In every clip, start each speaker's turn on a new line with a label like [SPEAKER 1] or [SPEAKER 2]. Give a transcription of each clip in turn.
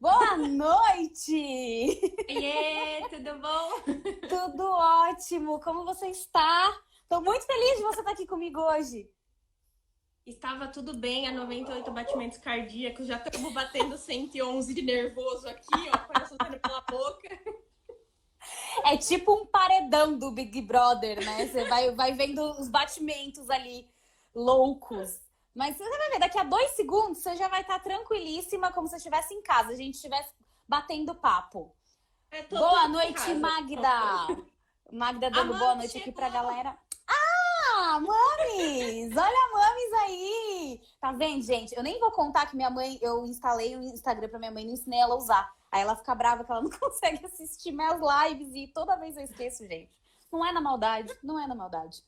[SPEAKER 1] Boa noite!
[SPEAKER 2] Oiê, tudo bom?
[SPEAKER 1] Tudo ótimo! Como você está? Tô muito feliz de você estar aqui comigo hoje.
[SPEAKER 2] Estava tudo bem, a 98 batimentos cardíacos, já estamos batendo 111 de nervoso aqui, ó, coração saindo pela boca.
[SPEAKER 1] É tipo um paredão do Big Brother, né? Você vai vendo os batimentos ali loucos. Mas você vai ver, daqui a 2 segundos você já vai estar tranquilíssima, como se estivesse em casa, a gente estivesse batendo papo.
[SPEAKER 2] Tô
[SPEAKER 1] Boa
[SPEAKER 2] em
[SPEAKER 1] noite,
[SPEAKER 2] casa.
[SPEAKER 1] Magda! Magda
[SPEAKER 2] A
[SPEAKER 1] dando boa
[SPEAKER 2] Mami
[SPEAKER 1] noite aqui pra
[SPEAKER 2] chegou!
[SPEAKER 1] galera. Ah, mames! Olha a mames aí! Tá vendo, gente? Eu nem vou contar que minha mãe, eu instalei o Instagram pra minha mãe, não ensinei ela a usar. Aí ela fica brava que ela não consegue assistir minhas lives e toda vez eu esqueço, gente. Não é na maldade, não é na maldade.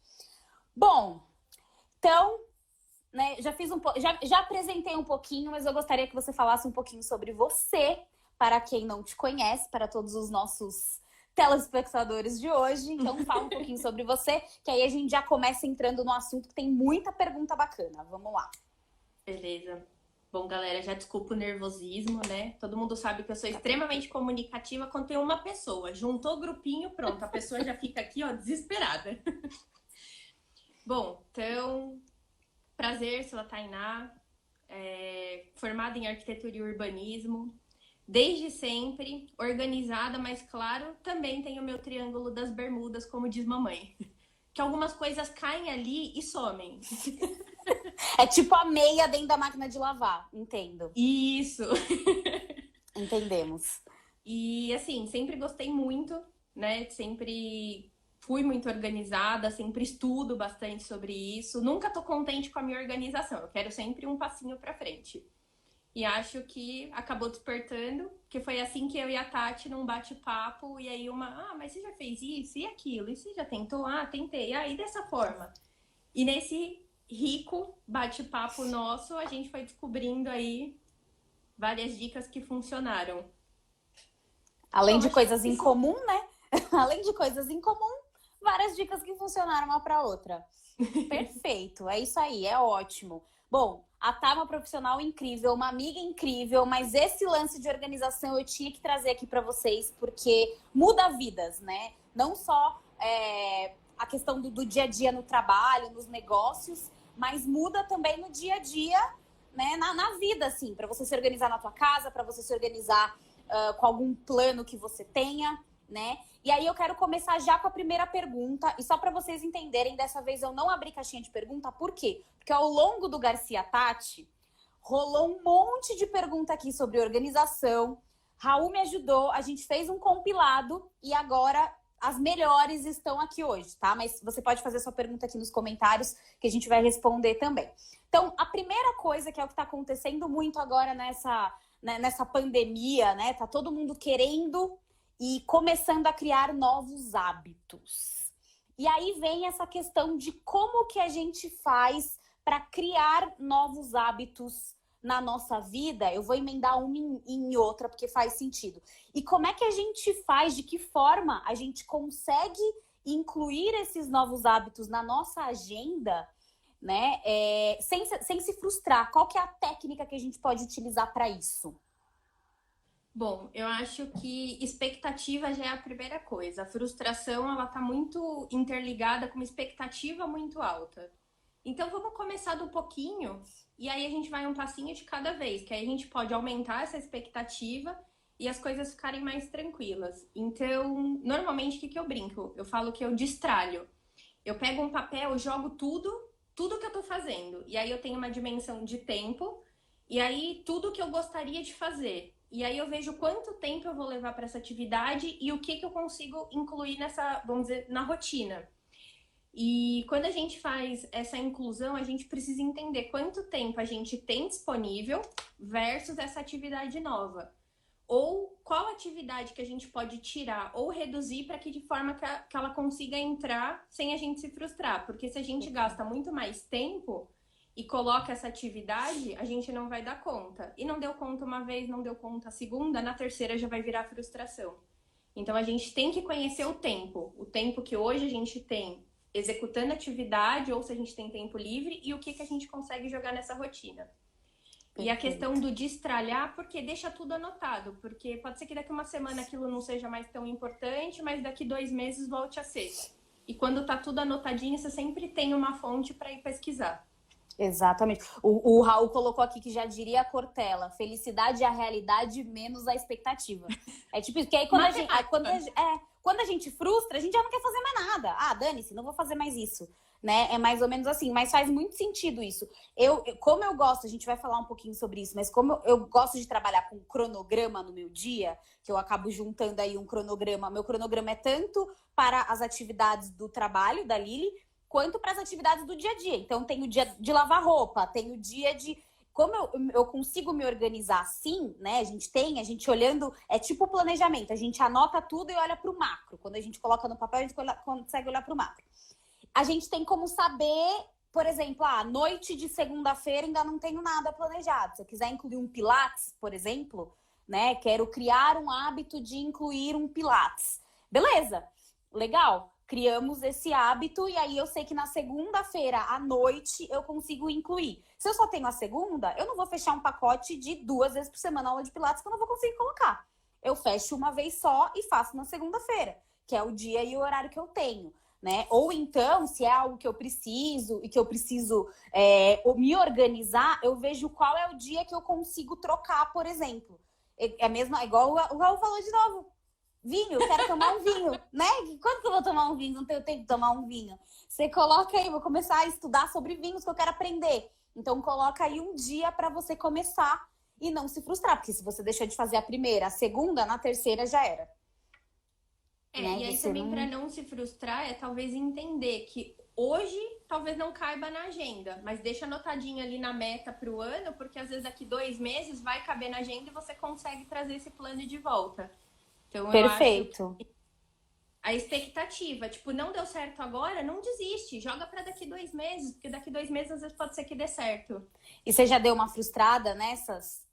[SPEAKER 1] Bom, então, né, já fiz já apresentei um pouquinho, mas eu gostaria que você falasse um pouquinho sobre você, para quem não te conhece, para todos os nossos telespectadores de hoje. Então, fala um pouquinho sobre você, que aí a gente já começa entrando no assunto que tem muita pergunta bacana. Vamos lá.
[SPEAKER 2] Beleza. Bom, galera, já desculpa o nervosismo, né? Todo mundo sabe que eu sou extremamente comunicativa quando tem uma pessoa. Juntou o grupinho, pronto, a pessoa já fica aqui, ó, desesperada. Bom, então, prazer, sou a Tainá, formada em arquitetura e urbanismo. Desde sempre, organizada, mas claro, também tem o meu triângulo das bermudas, como diz mamãe. Que algumas coisas caem ali e somem.
[SPEAKER 1] É tipo a meia dentro da máquina de lavar, entendo.
[SPEAKER 2] Isso!
[SPEAKER 1] Entendemos.
[SPEAKER 2] E assim, sempre gostei muito, né? Sempre fui muito organizada, sempre estudo bastante sobre isso. Nunca tô contente com a minha organização, eu quero sempre um passinho pra frente. E acho que acabou despertando, que foi assim que eu e a Tati num bate-papo, e aí mas você já fez isso e aquilo? E você já tentou? Ah, tentei. Ah, e dessa forma? E nesse rico bate-papo nosso, a gente foi descobrindo aí várias dicas que funcionaram.
[SPEAKER 1] Além
[SPEAKER 2] Bom,
[SPEAKER 1] de
[SPEAKER 2] acho que
[SPEAKER 1] coisas em
[SPEAKER 2] isso.
[SPEAKER 1] comum, né? Além de coisas em comum, várias dicas que funcionaram uma para outra. Perfeito, é isso aí, é ótimo. Bom, a Tá é uma profissional incrível, uma amiga incrível, mas esse lance de organização eu tinha que trazer aqui para vocês, porque muda vidas, né? Não só a questão do dia a dia no trabalho, nos negócios, mas muda também no dia a dia, né? Na vida, assim, para você se organizar na tua casa, para você se organizar com algum plano que você tenha, né? E aí eu quero começar já com a primeira pergunta. E só para vocês entenderem, dessa vez eu não abri caixinha de pergunta. Por quê? Porque ao longo do Garcia Tati, rolou um monte de pergunta aqui sobre organização. Raul me ajudou, a gente fez um compilado e agora as melhores estão aqui hoje, tá? Mas você pode fazer sua pergunta aqui nos comentários que a gente vai responder também. Então, a primeira coisa que é o que está acontecendo muito agora nessa pandemia, né? Tá todo mundo querendo e começando a criar novos hábitos. E aí vem essa questão de como que a gente faz para criar novos hábitos na nossa vida. Eu vou emendar uma em outra porque faz sentido. E como é que a gente faz, de que forma a gente consegue incluir esses novos hábitos na nossa agenda, né? Sem se frustrar. Qual que é a técnica que a gente pode utilizar para isso?
[SPEAKER 2] Bom, eu acho que expectativa já é a primeira coisa. A frustração, ela tá muito interligada com uma expectativa muito alta. Então vamos começar do pouquinho e aí a gente vai um passinho de cada vez, que aí a gente pode aumentar essa expectativa e as coisas ficarem mais tranquilas. Então, normalmente o que eu brinco? Eu falo que eu destralho. Eu pego um papel, jogo tudo que eu tô fazendo. E aí eu tenho uma dimensão de tempo e aí tudo que eu gostaria de fazer. E aí eu vejo quanto tempo eu vou levar para essa atividade e o que eu consigo incluir nessa, vamos dizer, na rotina. E quando a gente faz essa inclusão, a gente precisa entender quanto tempo a gente tem disponível versus essa atividade nova. Ou qual atividade que a gente pode tirar ou reduzir para que de forma que ela consiga entrar sem a gente se frustrar. Porque se a gente gasta muito mais tempo e coloca essa atividade, a gente não vai dar conta. E não deu conta uma vez, não deu conta a segunda, na terceira já vai virar frustração. Então a gente tem que conhecer o tempo que hoje a gente tem executando atividade ou se a gente tem tempo livre e o que a gente consegue jogar nessa rotina. E a questão do destralhar, porque deixa tudo anotado. Porque pode ser que daqui uma semana aquilo não seja mais tão importante, mas daqui 2 meses volte a ser. E quando tá tudo anotadinho, você sempre tem uma fonte para ir pesquisar.
[SPEAKER 1] Exatamente. O Raul colocou aqui que já diria a Cortella: felicidade é a realidade menos a expectativa. É tipo isso, que aí quando a gente frustra, a gente já não quer fazer mais nada. Ah, dane-se, não vou fazer mais isso. Né? É mais ou menos assim, mas faz muito sentido isso. Como eu gosto, a gente vai falar um pouquinho sobre isso, mas como eu gosto de trabalhar com cronograma no meu dia, que eu acabo juntando aí um cronograma. Meu cronograma é tanto para as atividades do trabalho da Lili, quanto para as atividades do dia a dia. Então, tem o dia de lavar roupa, tem o dia de... Como eu consigo me organizar assim, né? A gente olhando, é tipo o planejamento, a gente anota tudo e olha para o macro. Quando a gente coloca no papel, a gente consegue olhar para o macro. A gente tem como saber, por exemplo, noite de segunda-feira ainda não tenho nada planejado. Se eu quiser incluir um Pilates, por exemplo, né? Quero criar um hábito de incluir um Pilates. Beleza, legal. Criamos esse hábito e aí eu sei que na segunda-feira à noite eu consigo incluir. Se eu só tenho a segunda, eu não vou fechar um pacote de 2 vezes por semana aula de Pilates que eu não vou conseguir colocar. Eu fecho uma vez só e faço na segunda-feira, que é o dia e o horário que eu tenho, né? Ou então, se é algo que eu preciso e que eu preciso me organizar, eu vejo qual é o dia que eu consigo trocar, por exemplo. Igual o Raul falou de novo. Vinho, quero tomar um vinho, né? Quando que eu vou tomar um vinho? Não tenho tempo de tomar um vinho. Você coloca aí, vou começar a estudar sobre vinhos que eu quero aprender. Então, coloca aí um dia para você começar e não se frustrar. Porque se você deixar de fazer a primeira, a segunda, na terceira já era.
[SPEAKER 2] Né? E aí você também, para não se frustrar, é talvez entender que hoje talvez não caiba na agenda, mas deixa anotadinho ali na meta para o ano, porque às vezes daqui 2 meses vai caber na agenda e você consegue trazer esse plano de volta. Então,
[SPEAKER 1] perfeito.
[SPEAKER 2] Eu acho que a expectativa, tipo, não deu certo agora, não desiste. Joga para daqui 2 meses, porque daqui 2 meses às vezes pode ser que dê certo.
[SPEAKER 1] E você já deu uma frustrada nessas?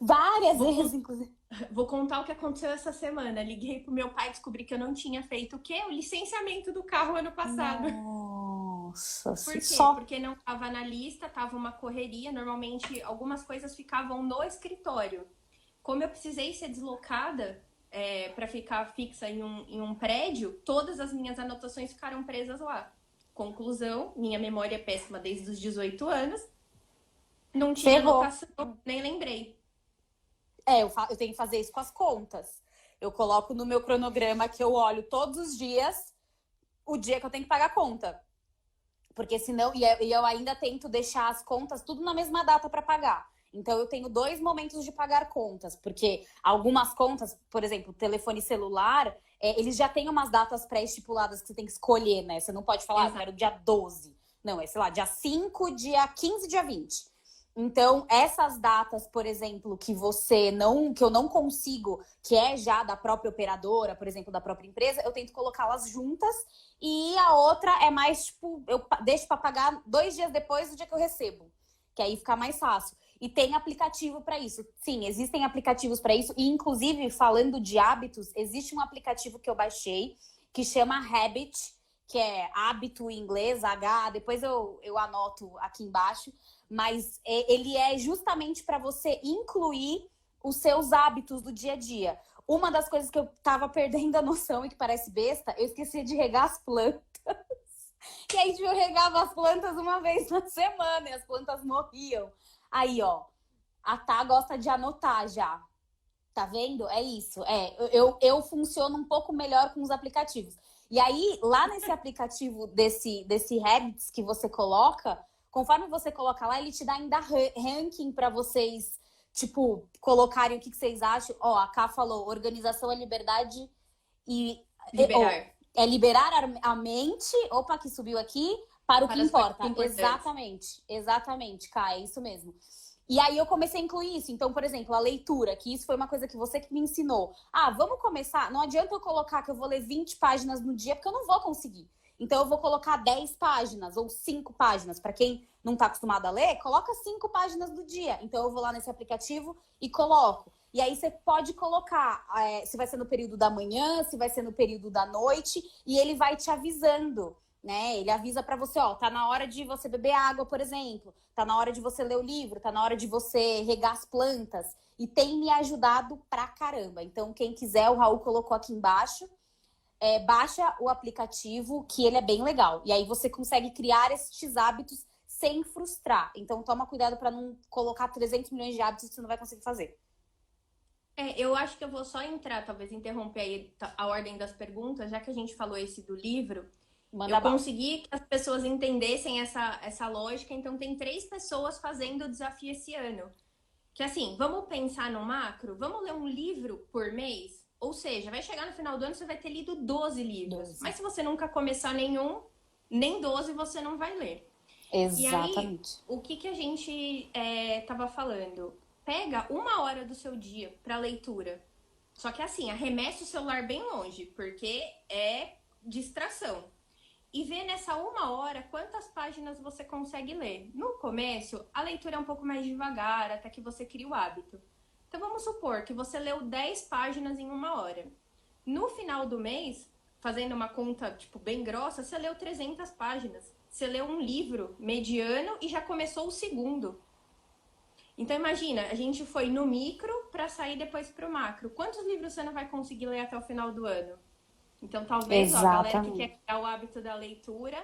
[SPEAKER 1] Várias vezes, inclusive.
[SPEAKER 2] Vou contar o que aconteceu essa semana. Liguei pro meu pai e descobri que eu não tinha feito o quê? O licenciamento do carro ano passado.
[SPEAKER 1] Nossa,
[SPEAKER 2] por quê? Porque não estava na lista, tava uma correria. Normalmente, algumas coisas ficavam no escritório. Como eu precisei ser deslocada para ficar fixa em um prédio, todas as minhas anotações ficaram presas lá. Conclusão, minha memória é péssima desde os 18 anos. Não tinha anotação, nem lembrei.
[SPEAKER 1] Eu tenho que fazer isso com as contas. Eu coloco no meu cronograma que eu olho todos os dias o dia que eu tenho que pagar a conta. Porque senão... E eu ainda tento deixar as contas tudo na mesma data para pagar. Então, eu tenho 2 momentos de pagar contas. Porque algumas contas, por exemplo, telefone celular, eles já têm umas datas pré-estipuladas que você tem que escolher, né? Você não pode falar, eu quero dia 12. Não, sei lá, dia 5, dia 15, dia 20. Então, essas datas, por exemplo, que eu não consigo, que é já da própria operadora, por exemplo, da própria empresa, eu tento colocá-las juntas. E a outra é mais, tipo, eu deixo para pagar 2 dias depois do dia que eu recebo. Que aí fica mais fácil. E tem aplicativo para isso. Sim, existem aplicativos para isso. E, inclusive, falando de hábitos, existe um aplicativo que eu baixei que chama Habit, que é hábito em inglês, H. Depois eu anoto aqui embaixo. Mas ele é justamente para você incluir os seus hábitos do dia a dia. Uma das coisas que eu tava perdendo a noção e que parece besta, eu esqueci de regar as plantas. E aí eu regava as plantas uma vez na semana e as plantas morriam. Aí, ó, a Tá gosta de anotar já. Tá vendo? É isso. Eu funciono um pouco melhor com os aplicativos. E aí, lá nesse aplicativo desse Habits que você coloca... Conforme você coloca lá, ele te dá ainda ranking para vocês, tipo, colocarem o que vocês acham. Ó, a Ká falou, organização é liberdade e...
[SPEAKER 2] Liberar.
[SPEAKER 1] É liberar a mente, opa, que subiu aqui, para o que importa. Exatamente, Ká, é isso mesmo. E aí eu comecei a incluir isso. Então, por exemplo, a leitura, que isso foi uma coisa que você que me ensinou. Vamos começar, não adianta eu colocar que eu vou ler 20 páginas no dia, porque eu não vou conseguir. Então, eu vou colocar 10 páginas ou 5 páginas. Para quem não está acostumado a ler, coloca 5 páginas do dia. Então, eu vou lá nesse aplicativo e coloco. E aí, você pode colocar se vai ser no período da manhã, se vai ser no período da noite. E ele vai te avisando né? Ele avisa pra você, ó, tá na hora de você beber água, por exemplo. Tá na hora de você ler o livro, tá na hora de você regar as plantas. E tem me ajudado pra caramba. Então, quem quiser, o Raul colocou aqui embaixo. Baixa o aplicativo, que ele é bem legal. E aí você consegue criar esses hábitos sem frustrar. Então, toma cuidado pra não colocar 300 milhões de hábitos que você não vai conseguir fazer.
[SPEAKER 2] Eu acho que eu vou só entrar, talvez interromper aí a ordem das perguntas, já que a gente falou esse do livro.
[SPEAKER 1] Manda
[SPEAKER 2] Eu
[SPEAKER 1] bala.
[SPEAKER 2] consegui que as pessoas entendessem essa lógica, então tem 3 pessoas fazendo o desafio esse ano. Que assim, vamos pensar no macro? Vamos ler um livro por mês? Ou seja, vai chegar no final do ano, você vai ter lido 12 livros.
[SPEAKER 1] 12.
[SPEAKER 2] Mas se você nunca começar nenhum, nem 12 você não vai ler.
[SPEAKER 1] Exatamente.
[SPEAKER 2] E aí, o que a gente tava falando? Pega 1 hora do seu dia para leitura. Só que assim, arremessa o celular bem longe, porque é distração. E vê nessa 1 hora quantas páginas você consegue ler. No começo, a leitura é um pouco mais devagar, até que você cria o hábito. Então vamos supor que você leu 10 páginas em 1 hora. No final do mês, fazendo uma conta tipo bem grossa, você leu 300 páginas. Você leu um livro mediano e já começou o segundo. Então imagina, a gente foi no micro para sair depois pro macro. Quantos livros você não vai conseguir ler até o final do ano? Então talvez, ó, a galera que quer criar o hábito da leitura,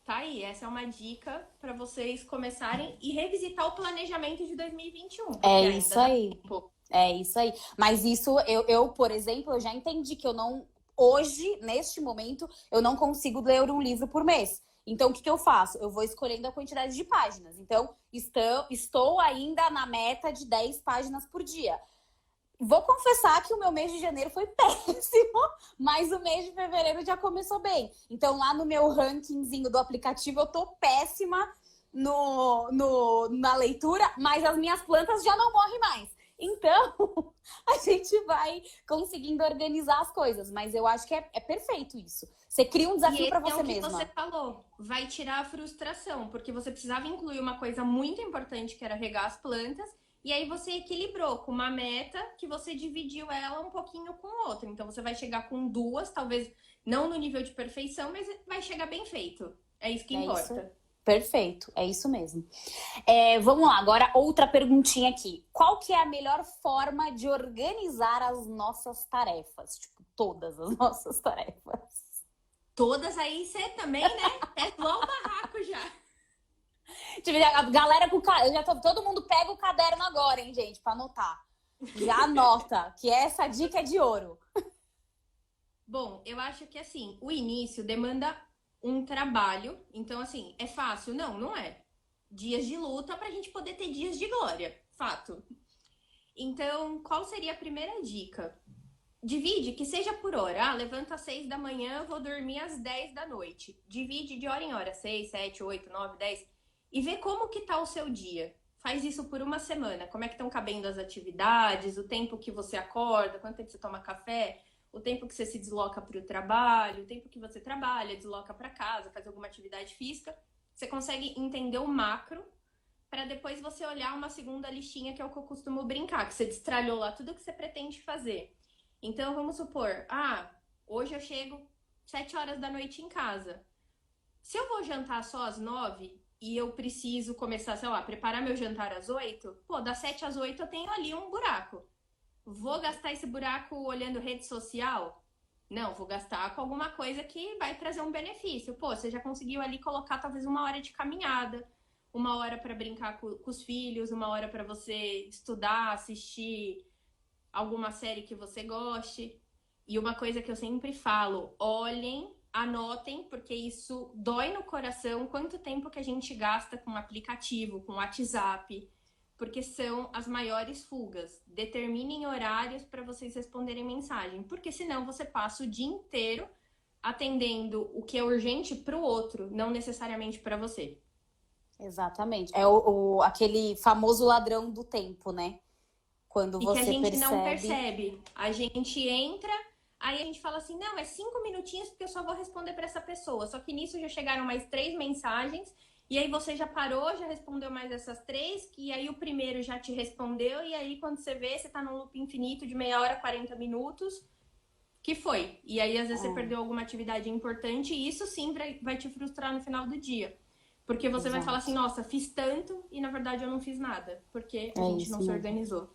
[SPEAKER 2] tá aí. Essa é uma dica para vocês começarem e revisitar o planejamento de 2021.
[SPEAKER 1] É isso aí. É isso aí. Mas isso, eu, por exemplo, eu já entendi que eu não... Hoje, neste momento, eu não consigo ler um livro por mês. Então, o que eu faço? Eu vou escolhendo a quantidade de páginas. Então, estou ainda na meta de 10 páginas por dia. Vou confessar que o meu mês de janeiro foi péssimo, mas o mês de fevereiro já começou bem. Então, lá no meu rankingzinho do aplicativo, eu tô péssima na leitura, mas as minhas plantas já não morrem mais. Então, a gente vai conseguindo organizar as coisas. Mas eu acho que é perfeito isso. Você cria um desafio para você mesma.
[SPEAKER 2] Você falou, vai tirar a frustração, porque você precisava incluir uma coisa muito importante, que era regar as plantas, e aí você equilibrou com uma meta que você dividiu ela um pouquinho com outra. Então você vai chegar com 2, talvez não no nível de perfeição, mas vai chegar bem feito. É isso que importa.
[SPEAKER 1] Isso. Perfeito, é isso mesmo. Vamos lá, agora outra perguntinha aqui. Qual que é a melhor forma de organizar as nossas tarefas? Tipo, todas as nossas tarefas.
[SPEAKER 2] Todas aí você também, né? É igual o barraco já.
[SPEAKER 1] Tipo, a galera com todo mundo pega o caderno agora, hein, gente, pra anotar. Já anota, que essa dica é de ouro.
[SPEAKER 2] Bom, eu acho que assim, o início demanda um trabalho. Então, assim, é fácil? Não, não é. Dias de luta pra gente poder ter dias de glória. Fato. Então, qual seria a primeira dica? Divide, que seja por hora. Levanta às 6 da manhã, vou dormir às 10 da noite. Divide de hora em hora. 6, 7, 8, 9, 10. E vê como que tá o seu dia. Faz isso por 1 semana. Como é que estão cabendo as atividades, o tempo que você acorda, quanto tempo você toma café, o tempo que você se desloca para o trabalho, o tempo que você trabalha, desloca para casa, faz alguma atividade física. Você consegue entender o macro para depois você olhar uma segunda listinha, que é o que eu costumo brincar, que você destralhou lá tudo que você pretende fazer. Então, vamos supor, hoje eu chego 7 horas da noite em casa. Se eu vou jantar só às 9 e eu preciso começar, sei lá, preparar meu jantar às 8, das 7 às 8 eu tenho ali um buraco. Vou gastar esse buraco olhando rede social? Não, vou gastar com alguma coisa que vai trazer um benefício. Você já conseguiu ali colocar talvez 1 hora de caminhada, 1 hora para brincar com os filhos, 1 hora para você estudar, assistir alguma série que você goste. E uma coisa que eu sempre falo, olhem, anotem, porque isso dói no coração, quanto tempo que a gente gasta com aplicativo, com WhatsApp, porque são as maiores fugas. Determinem horários para vocês responderem mensagem, porque senão você passa o dia inteiro atendendo o que é urgente para o outro, não necessariamente para você.
[SPEAKER 1] Exatamente. É aquele famoso ladrão do tempo, né? Quando você
[SPEAKER 2] percebe... E que a gente não percebe. A gente entra, aí a gente fala assim, não, é 5 minutinhos porque eu só vou responder para essa pessoa. Só que nisso já chegaram mais 3 mensagens, e aí você já parou, já respondeu mais essas 3, e aí o primeiro já te respondeu, e aí quando você vê, você tá num loop infinito de meia hora, 40 minutos, que foi. E aí, às vezes, você perdeu alguma atividade importante e isso sim vai te frustrar no final do dia. Porque você vai falar assim, nossa, fiz tanto e na verdade eu não fiz nada. Porque a gente não se organizou.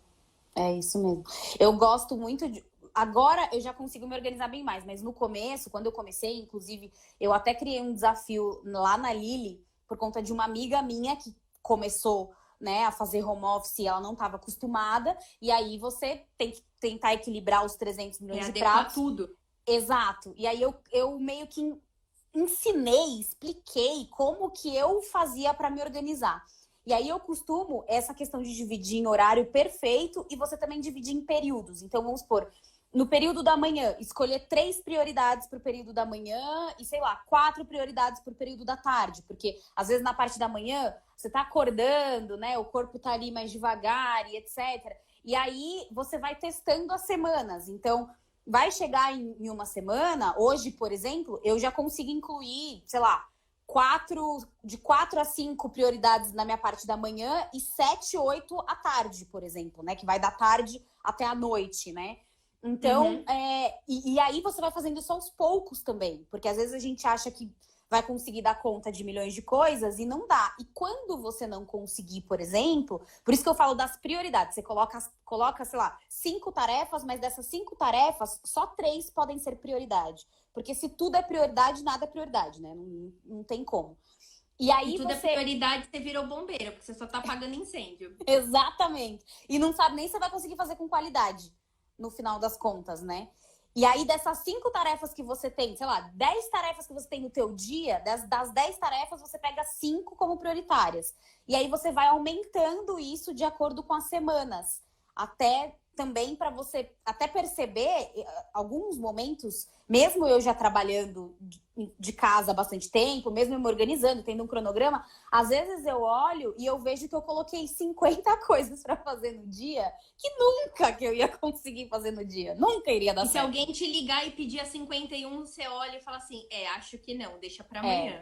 [SPEAKER 1] É isso mesmo. Eu gosto muito de... Agora eu já consigo me organizar bem mais, mas no começo, quando eu comecei, inclusive, eu até criei um desafio lá na Lili, por conta de uma amiga minha que começou, né, a fazer home office e ela não estava acostumada. E aí você tem que tentar equilibrar os 300 milhões de pratos.
[SPEAKER 2] Tudo.
[SPEAKER 1] Exato. E aí eu meio que ensinei, expliquei como que eu fazia para me organizar. E aí eu costumo essa questão de dividir em horário perfeito e você também dividir em períodos. Então vamos supor, no período da manhã, escolher 3 prioridades para o período da manhã e, sei lá, 4 prioridades para o período da tarde. Porque às vezes na parte da manhã você tá acordando, né? O corpo tá ali mais devagar e etc. E aí você vai testando as semanas. Então vai chegar em uma semana, hoje, por exemplo, eu já consigo incluir, sei lá, de 4 a 5 prioridades na minha parte da manhã e 7, 8 à tarde, por exemplo, né? Que vai da tarde até a noite, né? Então, e aí você vai fazendo isso aos poucos também. Porque às vezes a gente acha que vai conseguir dar conta de milhões de coisas e não dá. E quando você não conseguir, por exemplo, por isso que eu falo das prioridades. Você coloca, sei lá, 5 tarefas, mas dessas 5 tarefas, só 3 podem ser prioridade. Porque se tudo é prioridade, nada é prioridade, né? Não tem como. E aí
[SPEAKER 2] tudo é prioridade, você virou bombeiro, porque você só tá apagando incêndio.
[SPEAKER 1] Exatamente. E não sabe nem se você vai conseguir fazer com qualidade, no final das contas, né? E aí, dessas 5 tarefas que você tem, sei lá, 10 tarefas que você tem no teu dia, das 10 tarefas, você pega 5 como prioritárias. E aí, você vai aumentando isso de acordo com as semanas. Até também para você até perceber alguns momentos, mesmo eu já trabalhando de casa há bastante tempo, mesmo eu me organizando, tendo um cronograma, às vezes eu olho e eu vejo que eu coloquei 50 coisas para fazer no dia que nunca que eu ia conseguir fazer no dia. Nunca iria dar certo.
[SPEAKER 2] Se alguém te ligar e pedir a 51, você olha e fala assim, acho que não, deixa para amanhã.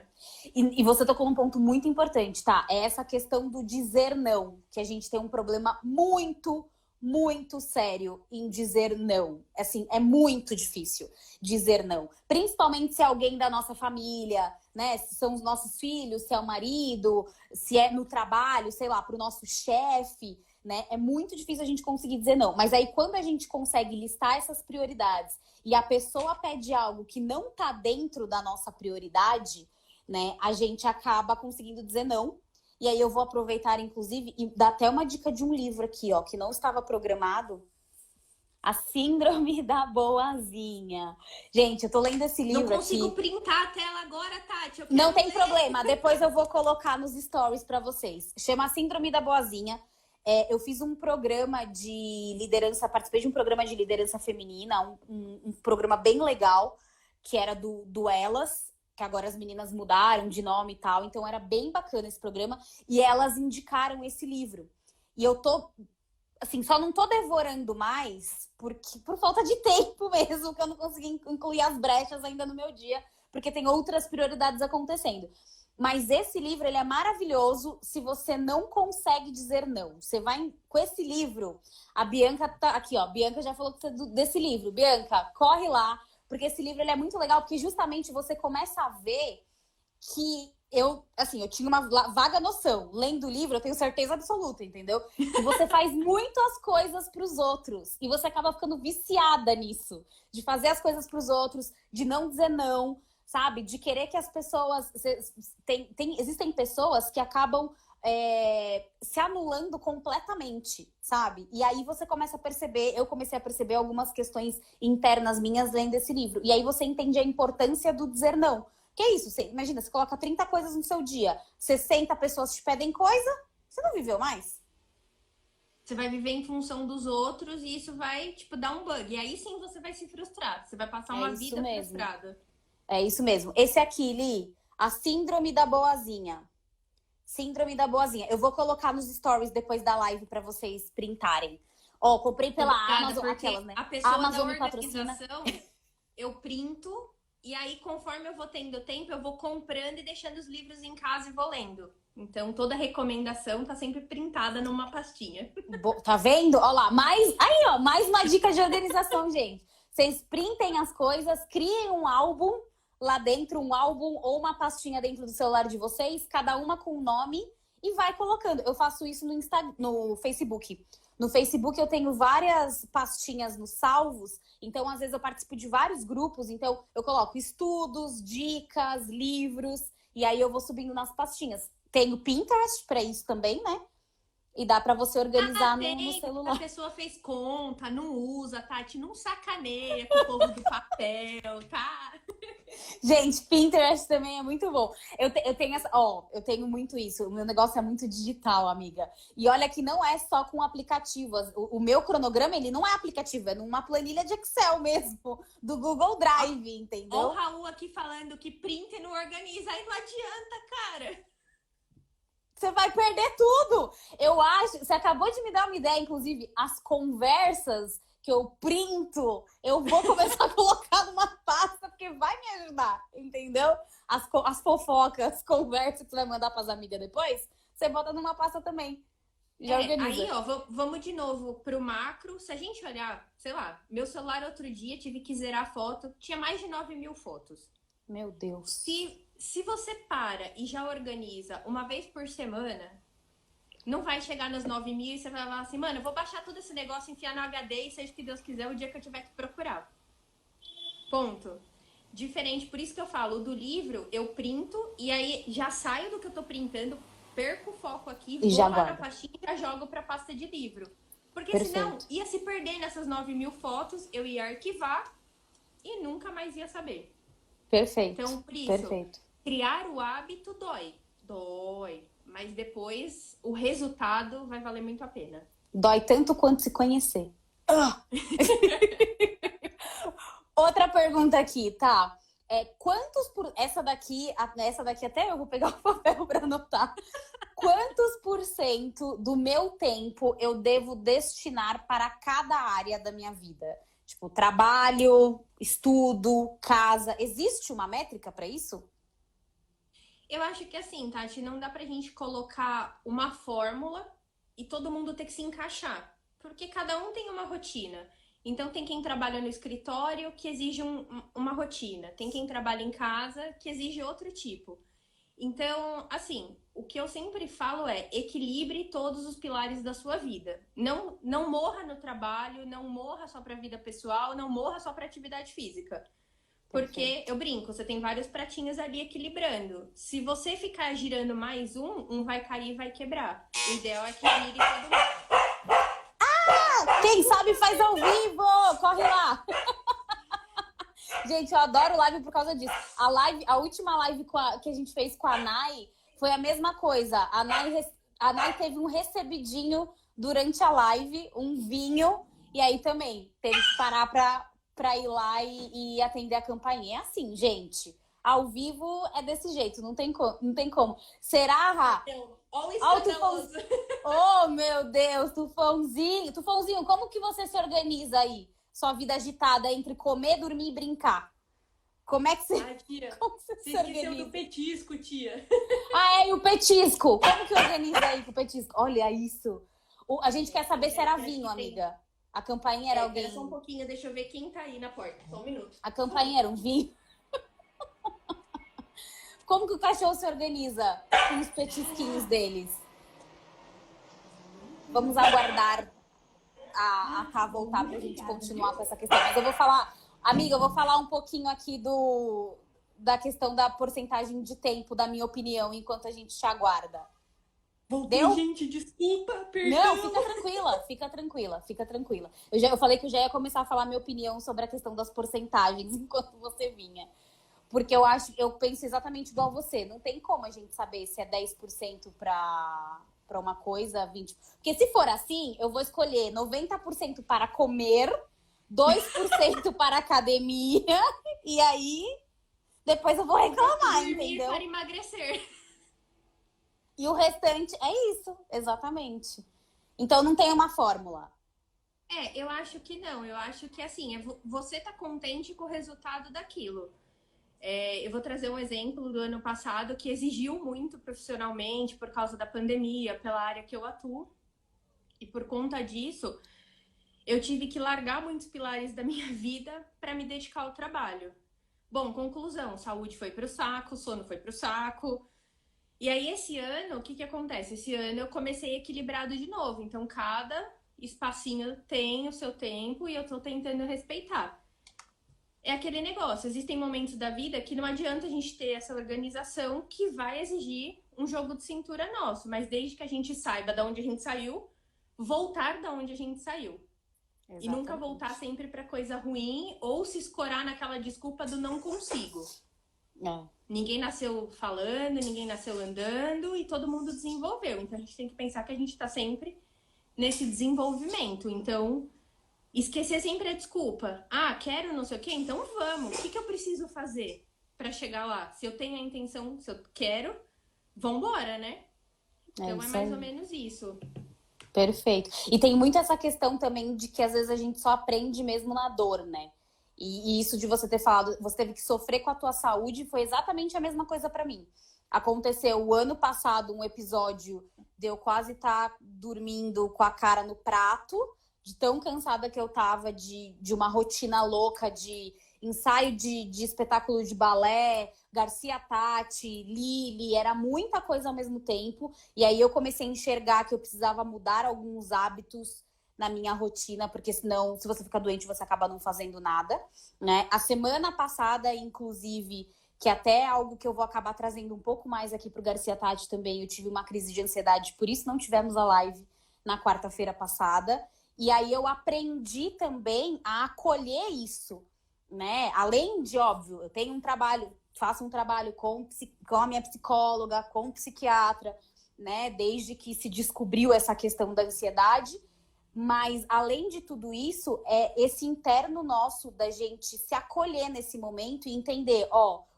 [SPEAKER 1] E você tocou um ponto muito importante, tá? É essa questão do dizer não, que a gente tem um problema muito sério em dizer não. Assim, é muito difícil dizer não. Principalmente se é alguém da nossa família, né? Se são os nossos filhos, se é o marido, se é no trabalho, sei lá, pro nosso chefe, né? É muito difícil a gente conseguir dizer não. Mas aí, quando a gente consegue listar essas prioridades e a pessoa pede algo que não tá dentro da nossa prioridade, né? A gente acaba conseguindo dizer não. E aí eu vou aproveitar, inclusive, e dar até uma dica de um livro aqui, ó, que não estava programado. A Síndrome da Boazinha. Gente, eu tô lendo esse livro aqui.
[SPEAKER 2] Não consigo printar a tela agora, Tati.
[SPEAKER 1] Não tem problema, depois eu vou colocar nos stories pra vocês. Chama Síndrome da Boazinha. Eu fiz um programa de liderança, participei de um programa de liderança feminina, um programa bem legal, que era do Elas, que agora as meninas mudaram de nome e tal, então era bem bacana esse programa, e elas indicaram esse livro. E eu tô, assim, só não tô devorando mais, por falta de tempo mesmo, que eu não consegui incluir as brechas ainda no meu dia, porque tem outras prioridades acontecendo. Mas esse livro, ele é maravilhoso se você não consegue dizer não. Você vai, com esse livro, a Bianca tá aqui, ó, Bianca já falou desse livro. Bianca, corre lá, porque esse livro ele é muito legal, porque justamente você começa a ver que eu tinha uma vaga noção. Lendo o livro, eu tenho certeza absoluta, entendeu? Que você faz muitas coisas para os outros. E você acaba ficando viciada nisso. De fazer as coisas para os outros, de não dizer não, sabe? De querer que as pessoas... Existem pessoas que acabam se anulando completamente, sabe? E aí você começa a perceber, eu comecei a perceber algumas questões internas minhas lendo esse livro. E aí você entende a importância do dizer não. Que é isso? Imagina, você coloca 30 coisas no seu dia, 60 pessoas te pedem coisa, você não viveu mais?
[SPEAKER 2] Você vai viver em função dos outros e isso vai, dar um bug. E aí sim você vai se frustrar. Você vai passar uma vida frustrada.
[SPEAKER 1] É isso mesmo. Esse aqui, Li, a Síndrome da Boazinha. Síndrome da Boazinha. Eu vou colocar nos stories depois da live pra vocês printarem. Ó, comprei pela Amazon, aquelas, né?
[SPEAKER 2] A pessoa
[SPEAKER 1] Amazon
[SPEAKER 2] da
[SPEAKER 1] me patrocina.
[SPEAKER 2] Eu printo e aí conforme eu vou tendo tempo, eu vou comprando e deixando os livros em casa e vou lendo. Então toda recomendação tá sempre printada numa pastinha.
[SPEAKER 1] Tá vendo? Ó lá, mais uma dica de organização, gente. Vocês printem as coisas, criem um álbum lá dentro, um álbum ou uma pastinha dentro do celular de vocês, cada uma com um nome, e vai colocando. Eu faço isso no Facebook. No Facebook eu tenho várias pastinhas nos salvos, então às vezes eu participo de vários grupos, então eu coloco estudos, dicas, livros, e aí eu vou subindo nas pastinhas. Tenho Pinterest para isso também, né? E dá pra você organizar no celular.
[SPEAKER 2] A pessoa fez conta, não usa, Tati, não sacaneia com o povo do papel, tá?
[SPEAKER 1] Gente, Pinterest também é muito bom. Eu tenho eu tenho muito isso. O meu negócio é muito digital, amiga. E olha que não é só com aplicativos. O meu cronograma, ele não é aplicativo, é numa planilha de Excel mesmo, do Google Drive, entendeu?
[SPEAKER 2] Ó o Raul aqui falando que print não organiza, aí não adianta, cara.
[SPEAKER 1] Você vai perder tudo. Eu acho. Você acabou de me dar uma ideia, inclusive, as conversas que eu printo, eu vou começar a colocar numa pasta, porque vai me ajudar, entendeu? As fofocas, as conversas que você vai mandar pras amigas depois, você bota numa pasta também. Já organiza.
[SPEAKER 2] Aí, ó, vamos de novo pro macro. Se a gente olhar, sei lá, meu celular outro dia, tive que zerar a foto, tinha mais de 9.000 fotos.
[SPEAKER 1] Meu Deus.
[SPEAKER 2] Se você para e já organiza uma vez por semana, não vai chegar nas 9.000 e você vai falar assim, mano, eu vou baixar todo esse negócio, enfiar no HD e seja o que Deus quiser o dia que eu tiver que procurar. Ponto. Diferente, por isso que eu falo, o do livro, eu printo e aí já saio do que eu tô printando, perco o foco aqui, vou
[SPEAKER 1] já
[SPEAKER 2] lá
[SPEAKER 1] guarda.
[SPEAKER 2] na pastinha e já jogo pra pasta de livro. Porque
[SPEAKER 1] Perfeito.
[SPEAKER 2] senão ia se perder nessas 9.000 fotos, eu ia arquivar e nunca mais ia saber.
[SPEAKER 1] Perfeito.
[SPEAKER 2] Então, por isso,
[SPEAKER 1] Perfeito.
[SPEAKER 2] Criar o hábito dói. Dói. Mas depois o resultado vai valer muito a pena.
[SPEAKER 1] Dói tanto quanto se conhecer. Outra pergunta aqui, tá? Quantos por... Essa daqui até eu vou pegar o papel para anotar. Quantos por cento do meu tempo eu devo destinar para cada área da minha vida? Tipo, trabalho, estudo, casa. Existe uma métrica para isso?
[SPEAKER 2] Eu acho que assim, Tati, não dá pra gente colocar uma fórmula e todo mundo ter que se encaixar. Porque cada um tem uma rotina. Então tem quem trabalha no escritório que exige uma rotina. Tem quem trabalha em casa que exige outro tipo. Então, assim, o que eu sempre falo é equilibre todos os pilares da sua vida. Não morra no trabalho, não morra só pra vida pessoal, não morra só pra atividade física. Porque, eu brinco, você tem vários pratinhos ali equilibrando. Se você ficar girando mais um vai cair e vai quebrar. O ideal é que gire todo mundo.
[SPEAKER 1] Quem sabe faz ao vivo! Corre lá! Gente, eu adoro live por causa disso. A última live que a gente fez com a Nai foi a mesma coisa. A Nai teve um recebidinho durante a live, um vinho, e aí também teve que parar pra ir lá e atender a campainha. É assim, gente. Ao vivo é desse jeito, não tem como. Será, Rá?
[SPEAKER 2] Olha o
[SPEAKER 1] Tufãozinho. Oh, meu Deus, Tufãozinho. Tufãozinho, como que você se organiza aí? Sua vida agitada entre comer, dormir e brincar. Como é que você,
[SPEAKER 2] tia,
[SPEAKER 1] como você se
[SPEAKER 2] esqueceu
[SPEAKER 1] organiza?
[SPEAKER 2] do petisco, tia.
[SPEAKER 1] E o petisco? Como que organiza aí com o petisco? Olha isso. A gente quer saber se era vinho, amiga. A campainha era alguém.
[SPEAKER 2] Espera só um pouquinho, deixa eu ver quem tá aí na porta. Só um minuto.
[SPEAKER 1] A campainha era um vinho. Como que o cachorro se organiza com os petisquinhos deles? Vamos aguardar a Tá voltar pra gente continuar com essa questão. Mas eu vou falar, amiga, eu vou falar um pouquinho aqui da questão da porcentagem de tempo, da minha opinião, enquanto a gente te aguarda.
[SPEAKER 2] Voltou, gente, desculpa, perdão.
[SPEAKER 1] Não, fica tranquila. Eu falei que eu já ia começar a falar minha opinião sobre a questão das porcentagens enquanto você vinha. Porque eu penso exatamente igual você. Não tem como a gente saber se é 10% para uma coisa, 20%. Porque se for assim, eu vou escolher 90% para comer, 2% para academia, e aí depois eu vou reclamar, entendeu?
[SPEAKER 2] Para emagrecer.
[SPEAKER 1] E o restante é isso, exatamente. Então não tem uma fórmula.
[SPEAKER 2] Eu acho que não. Eu acho que assim, você tá contente com o resultado daquilo. Eu vou trazer um exemplo do ano passado que exigiu muito profissionalmente por causa da pandemia, pela área que eu atuo. E por conta disso, eu tive que largar muitos pilares da minha vida para me dedicar ao trabalho. Bom, conclusão, saúde foi pro saco, sono foi pro saco. E aí, esse ano, o que que acontece? Esse ano eu comecei equilibrado de novo. Então, cada espacinho tem o seu tempo e eu tô tentando respeitar. É aquele negócio, existem momentos da vida que não adianta a gente ter essa organização que vai exigir um jogo de cintura nosso, mas desde que a gente saiba de onde a gente saiu, voltar da onde a gente saiu.
[SPEAKER 1] Exatamente.
[SPEAKER 2] E nunca voltar sempre para coisa ruim ou se escorar naquela desculpa do não consigo. Ninguém nasceu falando, ninguém nasceu andando e todo mundo desenvolveu. Então a gente tem que pensar que a gente está sempre nesse desenvolvimento. Então, esquecer sempre a desculpa. Ah, quero não sei o quê, então vamos. O que eu preciso fazer para chegar lá? Se eu tenho a intenção, se eu quero, vambora, né? Então é mais ou menos isso.
[SPEAKER 1] Perfeito. E tem muito essa questão também de que às vezes a gente só aprende mesmo na dor, né? E isso de você ter falado, você teve que sofrer com a tua saúde, foi exatamente a mesma coisa pra mim. Aconteceu o ano passado um episódio de eu quase estar dormindo com a cara no prato, de tão cansada que eu tava de uma rotina louca de ensaio de espetáculo de balé, Garcia Tati, Lili, era muita coisa ao mesmo tempo. E aí eu comecei a enxergar que eu precisava mudar alguns hábitos na minha rotina, porque senão, se você ficar doente, você acaba não fazendo nada, né? A semana passada, inclusive, que até é algo que eu vou acabar trazendo um pouco mais aqui pro Garcia Tati também, eu tive uma crise de ansiedade, por isso não tivemos a live na quarta-feira passada. E aí eu aprendi também a acolher isso, né? Além de, óbvio, eu tenho um trabalho, faço um trabalho com a minha psicóloga, com o psiquiatra, né? Desde que se descobriu essa questão da ansiedade. Mas, além de tudo isso, é esse interno nosso da gente se acolher nesse momento e entender,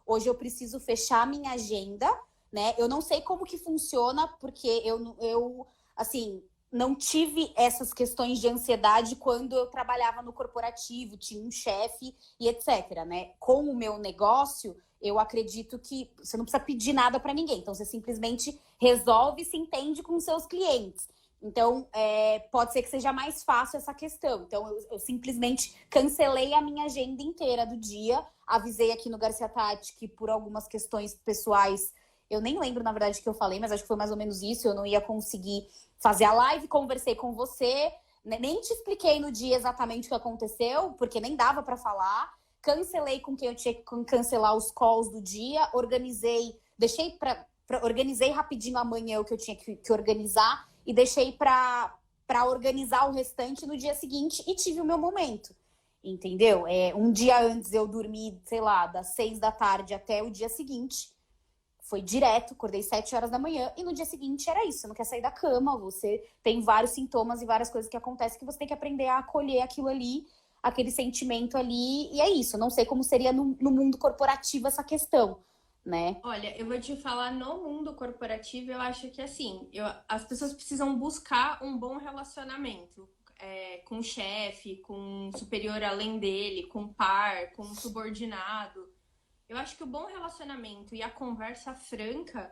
[SPEAKER 1] hoje eu preciso fechar minha agenda, né? Eu não sei como que funciona, porque eu assim, não tive essas questões de ansiedade quando eu trabalhava no corporativo, tinha um chefe e etc, né? Com o meu negócio, eu acredito que você não precisa pedir nada para ninguém. Então, você simplesmente resolve e se entende com os seus clientes. Então, pode ser que seja mais fácil essa questão. Então, eu simplesmente cancelei a minha agenda inteira do dia. Avisei aqui no Garcia Tati que por algumas questões pessoais, eu nem lembro, na verdade, o que eu falei, mas acho que foi mais ou menos isso. Eu não ia conseguir fazer a live, conversei com você. Nem te expliquei no dia exatamente o que aconteceu, porque nem dava para falar. Cancelei com quem eu tinha que cancelar os calls do dia. Organizei, organizei rapidinho amanhã o que eu tinha que organizar. E deixei para organizar o restante no dia seguinte e tive o meu momento, entendeu? Um dia antes eu dormi, sei lá, das 6 da tarde até o dia seguinte. Foi direto, acordei 7 horas da manhã e no dia seguinte era isso. Você não quer sair da cama, você tem vários sintomas e várias coisas que acontecem que você tem que aprender a acolher aquilo ali, aquele sentimento ali. E é isso, eu não sei como seria no mundo corporativo essa questão, né?
[SPEAKER 2] Olha, eu vou te falar, no mundo corporativo, eu acho que assim, as pessoas precisam buscar um bom relacionamento com o chefe, com o superior além dele, com o par, com o subordinado. Eu acho que o bom relacionamento e a conversa franca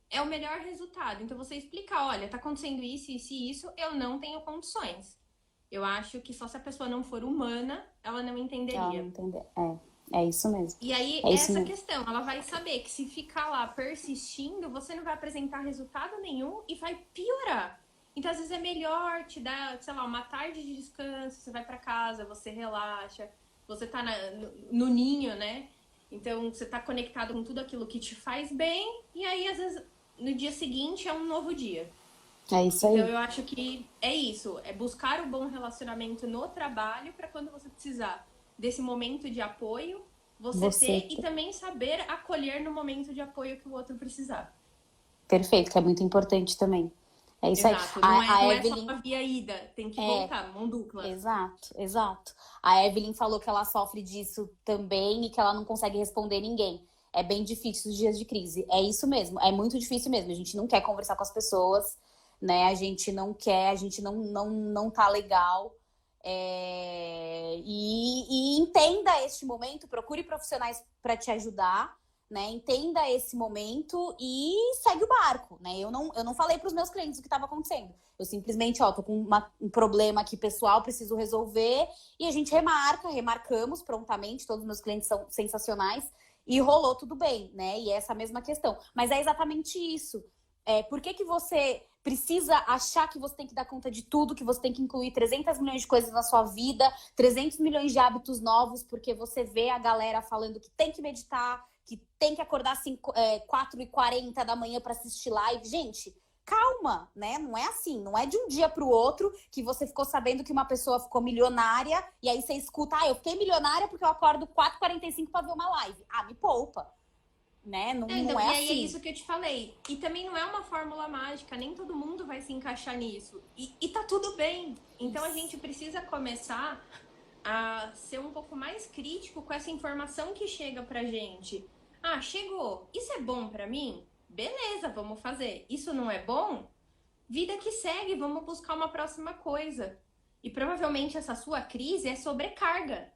[SPEAKER 2] é o melhor resultado. Então, você explicar, olha, tá acontecendo isso, isso e isso, eu não tenho condições. Eu acho que só se a pessoa não for humana, ela não entenderia.
[SPEAKER 1] Ela não entender. É isso mesmo.
[SPEAKER 2] E aí, essa questão, ela vai saber que se ficar lá persistindo, você não vai apresentar resultado nenhum e vai piorar. Então, às vezes é melhor te dar, sei lá, uma tarde de descanso, você vai pra casa, você relaxa, você tá no ninho, né? Então, você tá conectado com tudo aquilo que te faz bem e aí, às vezes, no dia seguinte é um novo dia.
[SPEAKER 1] É isso aí.
[SPEAKER 2] Então, eu acho que é isso, é buscar o bom relacionamento no trabalho para quando você precisar desse momento de apoio, você ter e também saber acolher no momento de apoio que o outro precisar.
[SPEAKER 1] Perfeito, que é muito importante também. É isso.
[SPEAKER 2] Exato.
[SPEAKER 1] Aí.
[SPEAKER 2] Não é só uma via ida, tem que voltar, mão dupla.
[SPEAKER 1] Exato. A Evelyn falou que ela sofre disso também e que ela não consegue responder ninguém. É bem difícil os dias de crise. É isso mesmo, é muito difícil mesmo. A gente não quer conversar com as pessoas, né? A gente não quer, a gente não tá legal. E entenda este momento, procure profissionais para te ajudar, né? Entenda esse momento e segue o barco, né? Eu não falei para os meus clientes o que estava acontecendo. Eu simplesmente, tô com um problema aqui pessoal, preciso resolver. E a gente remarcamos prontamente. Todos os meus clientes são sensacionais. E rolou tudo bem, né? E é essa mesma questão. Mas é exatamente isso. Por que você precisa achar que você tem que dar conta de tudo, que você tem que incluir 300 milhões de coisas na sua vida, 300 milhões de hábitos novos, porque você vê a galera falando que tem que meditar, que tem que acordar 4h40 da manhã para assistir live. Gente, calma, né? Não é assim, não é de um dia para o outro que você ficou sabendo que uma pessoa ficou milionária e aí você escuta, eu fiquei milionária porque eu acordo 4h45 para ver uma live. Me poupa. Né? Não
[SPEAKER 2] então,
[SPEAKER 1] é
[SPEAKER 2] e aí
[SPEAKER 1] assim.
[SPEAKER 2] É isso que eu te falei. E também não é uma fórmula mágica, nem todo mundo vai se encaixar nisso. E tá tudo bem. Então a gente precisa começar a ser um pouco mais crítico com essa informação que chega pra gente. Chegou. Isso é bom pra mim? Beleza, vamos fazer. Isso não é bom? Vida que segue, vamos buscar uma próxima coisa. E provavelmente essa sua crise é sobrecarga.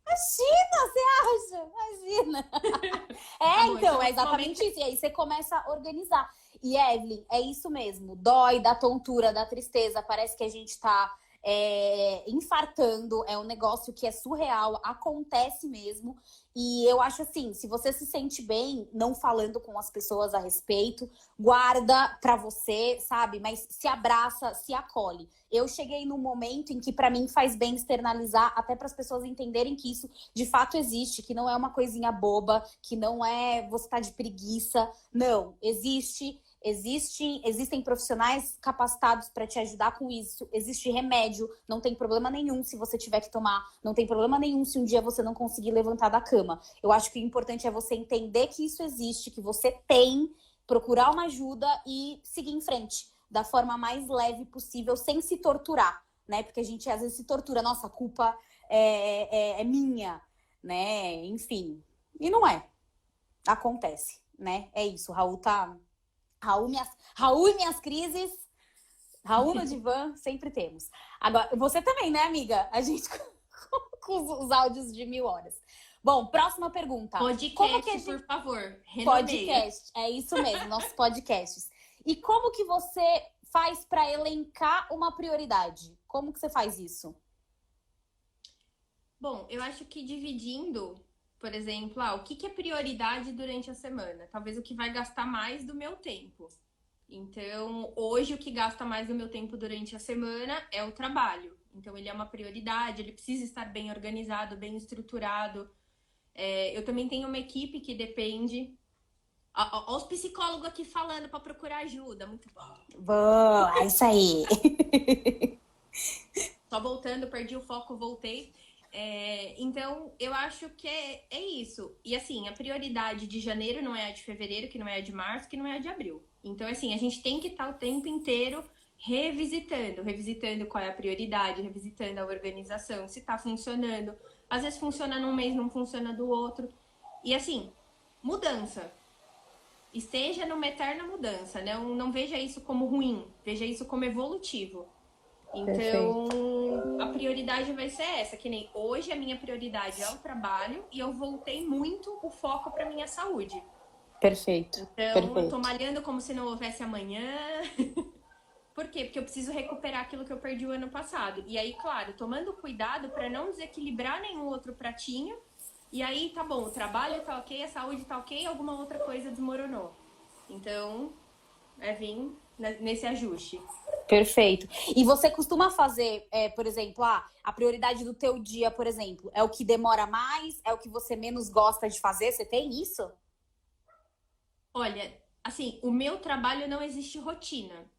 [SPEAKER 1] Imagina, você acha? Imagina. Então, é exatamente isso. E aí você começa a organizar. E, Evelyn, é isso mesmo. Dói, dá tontura, dá tristeza. Parece que a gente tá infartando. É um negócio que é surreal. Acontece mesmo. E eu acho assim, se você se sente bem não falando com as pessoas a respeito, guarda pra você, sabe? Mas se abraça, se acolhe. Eu cheguei num momento em que pra mim faz bem externalizar, até para as pessoas entenderem que isso de fato existe, que não é uma coisinha boba, que não é você tá de preguiça. Não, existem profissionais capacitados para te ajudar com isso. Existe remédio, não tem problema nenhum se você tiver que tomar, não tem problema nenhum se um dia você não conseguir levantar da cama. Eu acho que o importante é você entender que isso existe, que você tem, procurar uma ajuda e seguir em frente da forma mais leve possível, sem se torturar, né? Porque a gente às vezes se tortura, nossa, a culpa é minha, né? Enfim. E não é. Acontece, né? É isso. Raul e minhas crises. Raul no divã, sempre temos. Agora, você também, né, amiga? A gente com os áudios de 1000 horas. Bom, próxima pergunta.
[SPEAKER 2] Podcast, por favor.
[SPEAKER 1] Podcast, é isso mesmo, nossos podcasts. E como que você faz para elencar uma prioridade? Como que você faz isso?
[SPEAKER 2] Bom, eu acho que dividindo, por exemplo, o que é prioridade durante a semana? Talvez o que vai gastar mais do meu tempo. Então, hoje o que gasta mais do meu tempo durante a semana é o trabalho. Então, ele é uma prioridade, ele precisa estar bem organizado, bem estruturado. Eu também tenho uma equipe que depende. Olha os psicólogos aqui falando para procurar ajuda. Muito bom.
[SPEAKER 1] Boa, é isso aí.
[SPEAKER 2] Só voltando, perdi o foco, voltei. Então, eu acho que é isso. E assim, a prioridade de janeiro não é a de fevereiro, que não é a de março, que não é a de abril. Então, assim, a gente tem que estar o tempo inteiro revisitando qual é a prioridade, revisitando a organização, se está funcionando. Às vezes funciona num mês, não funciona do outro. E assim, mudança. Esteja numa eterna mudança, né? Não veja isso como ruim, veja isso como evolutivo. Então, a prioridade vai ser essa, que nem hoje a minha prioridade é o trabalho e eu voltei muito o foco para minha saúde.
[SPEAKER 1] Perfeito.
[SPEAKER 2] Então, eu tô malhando como se não houvesse amanhã. Por quê? Porque eu preciso recuperar aquilo que eu perdi o ano passado. E aí, claro, tomando cuidado para não desequilibrar nenhum outro pratinho. E aí, tá bom, o trabalho tá ok, a saúde tá ok, alguma outra coisa desmoronou. Então, vir nesse ajuste.
[SPEAKER 1] Perfeito. E você costuma fazer, por exemplo, a prioridade do teu dia, por exemplo, é o que demora mais? É o que você menos gosta de fazer? Você tem isso?
[SPEAKER 2] Olha, assim, o meu trabalho não existe rotina.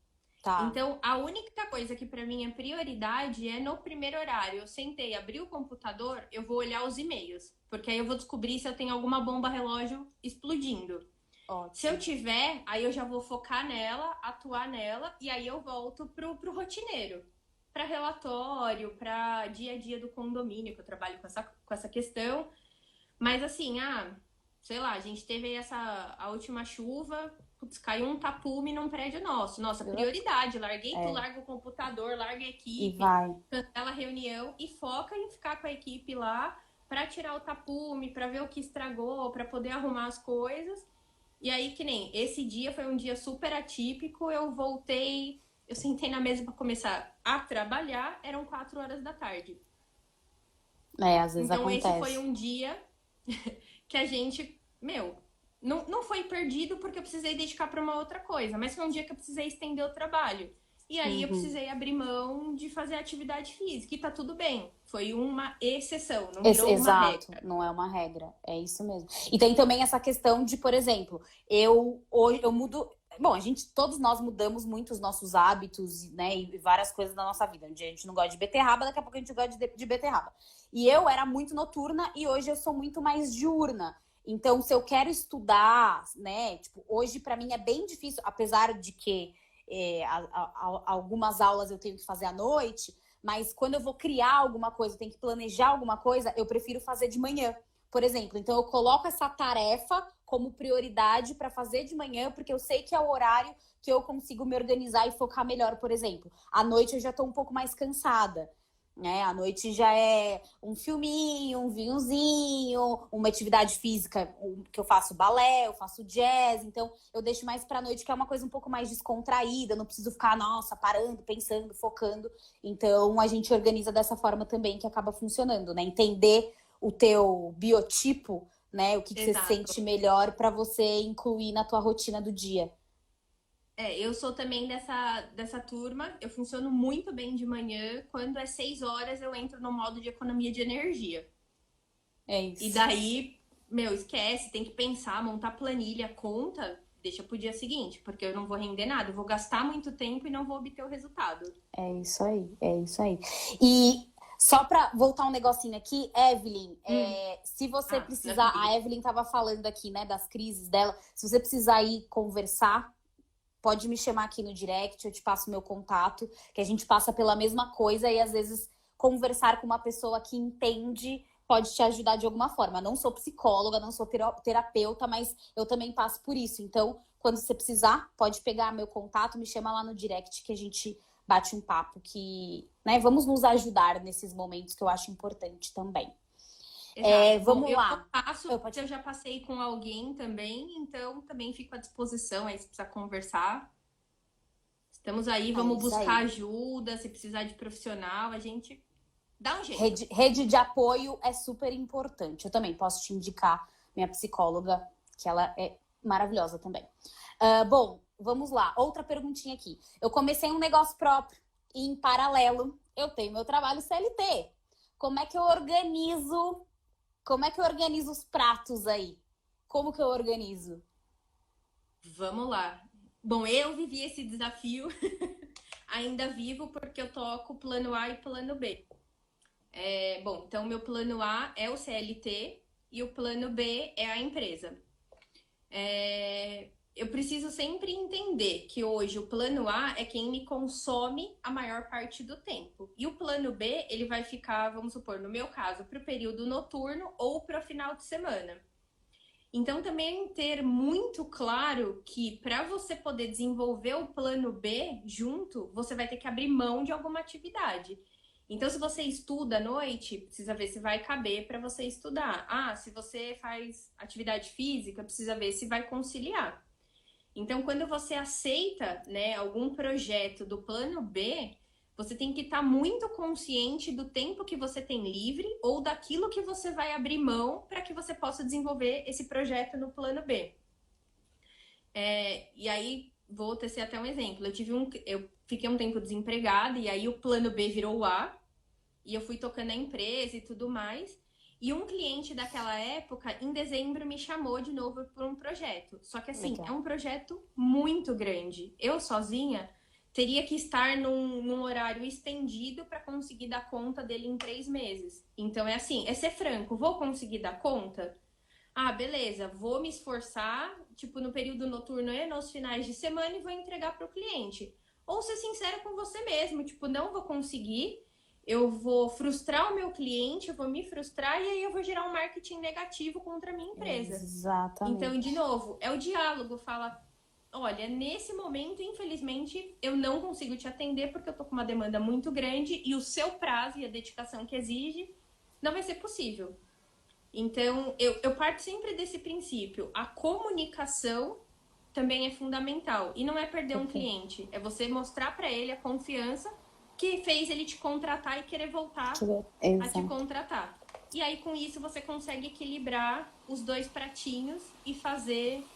[SPEAKER 1] Tá.
[SPEAKER 2] Então, a única coisa que para mim é prioridade é no primeiro horário. Eu sentei, abri o computador, eu vou olhar os e-mails. Porque aí eu vou descobrir se eu tenho alguma bomba relógio explodindo. Ótimo. Se eu tiver, aí eu já vou focar nela, atuar nela, e aí eu volto pro rotineiro. Para relatório, para dia a dia do condomínio, que eu trabalho com essa questão. Mas assim, sei lá, a gente teve a última chuva, caiu um tapume num prédio nosso. Nossa, prioridade. Larguei tudo, larga o computador, larga a equipe, cancela a reunião e foca em ficar com a equipe lá para tirar o tapume, para ver o que estragou, para poder arrumar as coisas. E aí, que nem esse dia foi um dia super atípico, eu voltei, eu sentei na mesa para começar a trabalhar, eram 4 horas da tarde.
[SPEAKER 1] Às vezes
[SPEAKER 2] Então, esse foi
[SPEAKER 1] acontece.
[SPEAKER 2] um dia que a gente, não foi perdido porque eu precisei dedicar para uma outra coisa, mas foi um dia que eu precisei estender o trabalho. E aí eu precisei abrir mão de fazer atividade física, e tá tudo bem. Foi uma exceção, não virou uma
[SPEAKER 1] Exato,
[SPEAKER 2] regra.
[SPEAKER 1] não é uma regra, é isso mesmo. E tem também essa questão de, por exemplo, hoje eu mudo. Bom, todos nós mudamos muito os nossos hábitos, né, e várias coisas da nossa vida. Um dia a gente não gosta de beterraba, daqui a pouco a gente gosta de beterraba. E eu era muito noturna e hoje eu sou muito mais diurna. Então, se eu quero estudar, né, tipo, hoje pra mim é bem difícil, apesar de que algumas aulas eu tenho que fazer à noite, mas quando eu vou criar alguma coisa, eu tenho que planejar alguma coisa, eu prefiro fazer de manhã, por exemplo. Então, eu coloco essa tarefa como prioridade para fazer de manhã, porque eu sei que é o horário que eu consigo me organizar e focar melhor, por exemplo. À noite eu já estou um pouco mais cansada, né? À noite já é um filminho, um vinhozinho, uma atividade física, que eu faço balé, eu faço jazz, então eu deixo mais pra noite, que é uma coisa um pouco mais descontraída, não preciso ficar, nossa, parando, pensando, focando. Então a gente organiza dessa forma também, que acaba funcionando, né? Entender o teu biotipo, né? O que você
[SPEAKER 2] Exato.
[SPEAKER 1] sente melhor pra você incluir na tua rotina do dia.
[SPEAKER 2] Eu sou também dessa turma. Eu funciono muito bem de manhã. Quando é 6 horas, eu entro no modo de economia de energia.
[SPEAKER 1] É
[SPEAKER 2] E
[SPEAKER 1] isso.
[SPEAKER 2] daí, esquece, tem que pensar, montar planilha, conta, deixa pro dia seguinte, porque eu não vou render nada. Eu vou gastar muito tempo e não vou obter o resultado.
[SPEAKER 1] É isso aí, é isso aí. E só para voltar um negocinho aqui, Evelyn, se você precisar,
[SPEAKER 2] Maravilha.
[SPEAKER 1] a Evelyn estava falando aqui, né, das crises dela, se você precisar ir conversar, pode me chamar aqui no direct, eu te passo meu contato, que a gente passa pela mesma coisa e às vezes conversar com uma pessoa que entende pode te ajudar de alguma forma. Não sou psicóloga, não sou terapeuta, mas eu também passo por isso. Então, quando você precisar, pode pegar meu contato, me chama lá no direct que a gente bate um papo que, né, vamos nos ajudar nesses momentos que eu acho importante também.
[SPEAKER 2] Exato. Bom,
[SPEAKER 1] Vamos
[SPEAKER 2] eu
[SPEAKER 1] lá.
[SPEAKER 2] faço, eu já passei com alguém também, então também fico à disposição aí se precisar conversar. Estamos aí,
[SPEAKER 1] É
[SPEAKER 2] vamos
[SPEAKER 1] isso
[SPEAKER 2] buscar
[SPEAKER 1] aí.
[SPEAKER 2] ajuda, se precisar de profissional, a gente dá um jeito.
[SPEAKER 1] Rede de apoio é super importante. Eu também posso te indicar minha psicóloga, que ela é maravilhosa também. Bom, vamos lá. Outra perguntinha aqui. Eu comecei um negócio próprio e, em paralelo, eu tenho meu trabalho CLT. Como é que eu organizo? Como é que eu organizo os pratos aí? Como que eu organizo?
[SPEAKER 2] Vamos lá. Bom, eu vivi esse desafio, ainda vivo porque eu toco plano A e plano B. Bom, então meu plano A é o CLT e o plano B é a empresa. Eu preciso sempre entender que hoje o plano A é quem me consome a maior parte do tempo. E o plano B, ele vai ficar, vamos supor, no meu caso, para o período noturno ou para o final de semana. Então, também ter muito claro que para você poder desenvolver o plano B junto, você vai ter que abrir mão de alguma atividade. Então, se você estuda à noite, precisa ver se vai caber para você estudar. Se você faz atividade física, precisa ver se vai conciliar. Então, quando você aceita, né, algum projeto do plano B, você tem que estar muito consciente do tempo que você tem livre ou daquilo que você vai abrir mão para que você possa desenvolver esse projeto no plano B. E aí, vou tecer até um exemplo. Eu fiquei um tempo desempregada e aí o plano B virou o A e eu fui tocando a empresa e tudo mais. E um cliente daquela época, em dezembro, me chamou de novo para um projeto. Só que assim,
[SPEAKER 1] Legal.
[SPEAKER 2] é um projeto muito grande. Eu sozinha teria que estar num horário estendido para conseguir dar conta dele em 3 meses. Então é assim, é ser franco, vou conseguir dar conta? Beleza, vou me esforçar, tipo, no período noturno e nos finais de semana e vou entregar para o cliente. Ou ser sincero com você mesmo, tipo, não vou conseguir, eu vou frustrar o meu cliente, eu vou me frustrar e aí eu vou gerar um marketing negativo contra a minha empresa. Então,
[SPEAKER 1] Exatamente.
[SPEAKER 2] de novo, é o diálogo, fala, olha, nesse momento, infelizmente, eu não consigo te atender porque eu tô com uma demanda muito grande e o seu prazo e a dedicação que exige não vai ser possível. Então, eu parto sempre desse princípio. A comunicação também é fundamental. E não é perder um
[SPEAKER 1] Ok.
[SPEAKER 2] cliente, é você mostrar para ele a confiança que fez ele te contratar e querer voltar a te
[SPEAKER 1] Exato.
[SPEAKER 2] contratar. E aí, com isso, você consegue equilibrar os dois pratinhos e fazer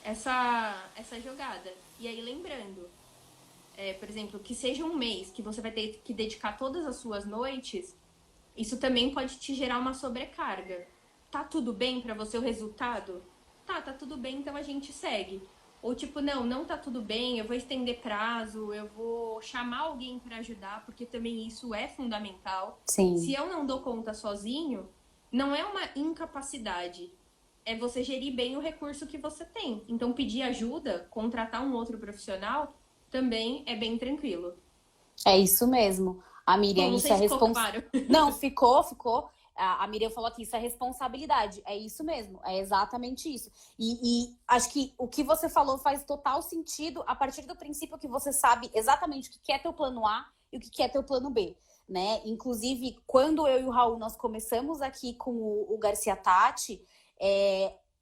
[SPEAKER 2] essa jogada. E aí, lembrando, por exemplo, que seja um mês que você vai ter que dedicar todas as suas noites, isso também pode te gerar uma sobrecarga. Tá tudo bem para você o resultado? Tá tudo bem, então a gente segue. Ou tipo, não tá tudo bem, eu vou estender prazo, eu vou chamar alguém para ajudar, porque também isso é fundamental. Se
[SPEAKER 1] Sim.
[SPEAKER 2] eu não dou conta sozinho, não é uma incapacidade, é você gerir bem o recurso que você tem. Então pedir ajuda, contratar um outro profissional, também é bem tranquilo.
[SPEAKER 1] É isso mesmo. A Miriam,
[SPEAKER 2] Bom, não
[SPEAKER 1] isso
[SPEAKER 2] sei
[SPEAKER 1] é
[SPEAKER 2] se ficou
[SPEAKER 1] respons...
[SPEAKER 2] claro.
[SPEAKER 1] Não, ficou. A Miriam falou que isso é responsabilidade. É isso mesmo, é exatamente isso. E acho que o que você falou faz total sentido a partir do princípio que você sabe exatamente o que é teu plano A e o que é teu plano B, né? Inclusive, quando eu e o Raul nós começamos aqui com o Garcia Tati,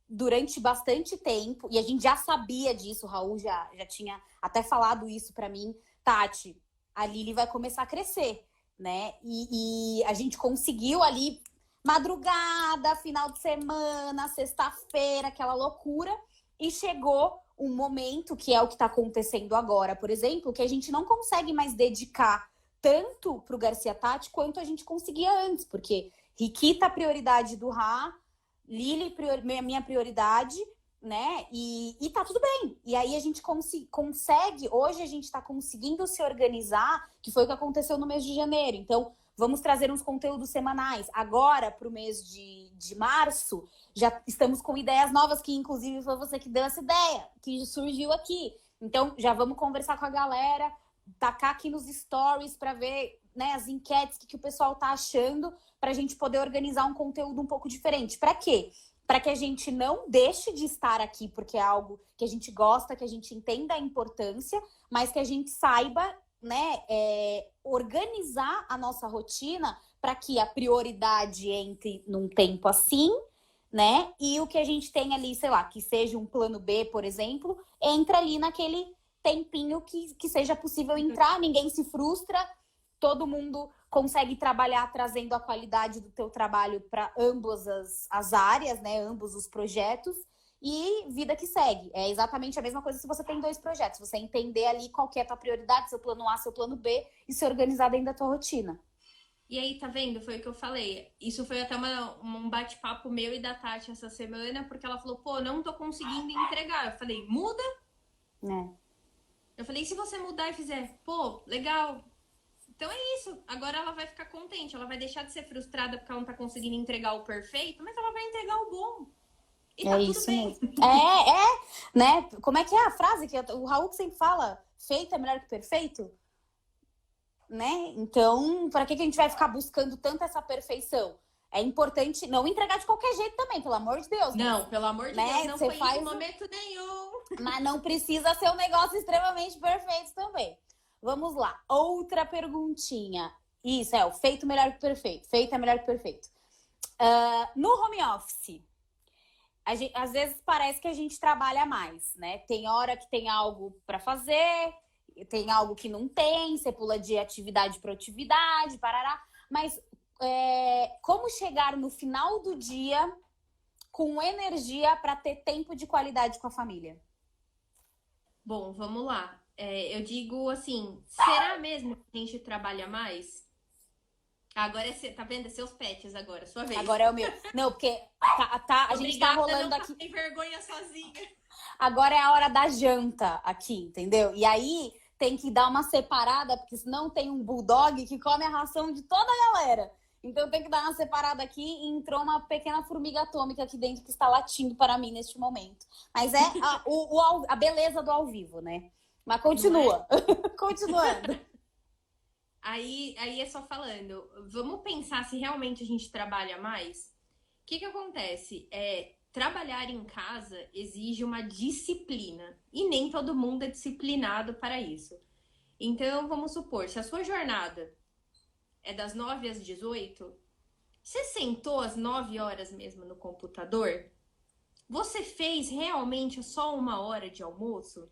[SPEAKER 1] durante bastante tempo, e a gente já sabia disso, o Raul já tinha até falado isso para mim, Tati, a Lili vai começar a crescer, né? E a gente conseguiu ali madrugada, final de semana, sexta-feira, aquela loucura, e chegou um momento, que é o que está acontecendo agora, por exemplo, que a gente não consegue mais dedicar tanto para o Garcia Tati quanto a gente conseguia antes, porque Riquita, prioridade do Rá, Lili, minha prioridade, né? E tá tudo bem. E aí a gente consegue, hoje a gente tá conseguindo se organizar, que foi o que aconteceu no mês de janeiro. Então, vamos trazer uns conteúdos semanais. Agora, para o mês de março, já estamos com ideias novas, que inclusive foi você que deu essa ideia, que surgiu aqui. Então, já vamos conversar com a galera, tacar aqui nos stories para ver, né, as enquetes, que o pessoal tá achando, para a gente poder organizar um conteúdo um pouco diferente. Para quê? Para que a gente não deixe de estar aqui, porque é algo que a gente gosta, que a gente entenda a importância, mas que a gente saiba, né, organizar a nossa rotina para que a prioridade entre num tempo assim, né, e o que a gente tem ali, sei lá, que seja um plano B, por exemplo, entra ali naquele tempinho que seja possível entrar, ninguém se frustra, todo mundo consegue trabalhar trazendo a qualidade do teu trabalho para ambas as áreas, né? Ambos os projetos, e vida que segue. É exatamente a mesma coisa se você tem dois projetos. Você entender ali qual que é a tua prioridade, seu plano A, seu plano B, e se organizar dentro da tua rotina.
[SPEAKER 2] E aí, tá vendo? Foi o que eu falei. Isso foi até um bate-papo meu e da Tati essa semana, porque ela falou, pô, não tô conseguindo entregar. Eu falei, muda?
[SPEAKER 1] É.
[SPEAKER 2] Eu falei, e se você mudar e fizer, pô, legal. Então é isso. Agora ela vai ficar contente. Ela vai deixar de ser frustrada porque ela não tá conseguindo entregar o perfeito, mas ela vai entregar o bom. E
[SPEAKER 1] É
[SPEAKER 2] tá tudo
[SPEAKER 1] isso
[SPEAKER 2] bem.
[SPEAKER 1] mesmo. Né? Como é que é a frase que o Raul que sempre fala? Feito é melhor que perfeito? Né? Então, para que a gente vai ficar buscando tanto essa perfeição? É importante não entregar de qualquer jeito também, pelo amor de Deus.
[SPEAKER 2] Não, pelo amor de Deus,
[SPEAKER 1] Né?
[SPEAKER 2] não
[SPEAKER 1] Você
[SPEAKER 2] foi isso em
[SPEAKER 1] faz,
[SPEAKER 2] momento nenhum.
[SPEAKER 1] mas não precisa ser um negócio extremamente perfeito também. Vamos lá. Outra perguntinha. Isso, o feito melhor que perfeito. Feito é melhor que perfeito. No home office, às vezes parece que a gente trabalha mais, né? Tem hora que tem algo para fazer, tem algo que não tem, você pula de atividade para atividade, parará. Mas como chegar no final do dia com energia para ter tempo de qualidade com a família?
[SPEAKER 2] Bom, vamos lá. Eu digo assim, será mesmo que a gente trabalha mais? Agora tá vendo? É seus pets agora, sua vez.
[SPEAKER 1] Agora é o meu. Não, porque a gente tá rolando aqui.
[SPEAKER 2] Tem vergonha sozinha.
[SPEAKER 1] Agora é a hora da janta aqui, entendeu? E aí tem que dar uma separada, porque senão tem um bulldog que come a ração de toda a galera. Então tem que dar uma separada aqui, e entrou uma pequena formiga atômica aqui dentro que está latindo para mim neste momento. Mas é a beleza do ao vivo, né? Mas continua. Continuando.
[SPEAKER 2] Aí é só falando, vamos pensar se realmente a gente trabalha mais? O que acontece? Trabalhar em casa exige uma disciplina e nem todo mundo é disciplinado para isso. Então, vamos supor, se a sua jornada é das 9 às 18, Você sentou às 9 horas mesmo no computador? Você fez realmente só 1 hora de almoço?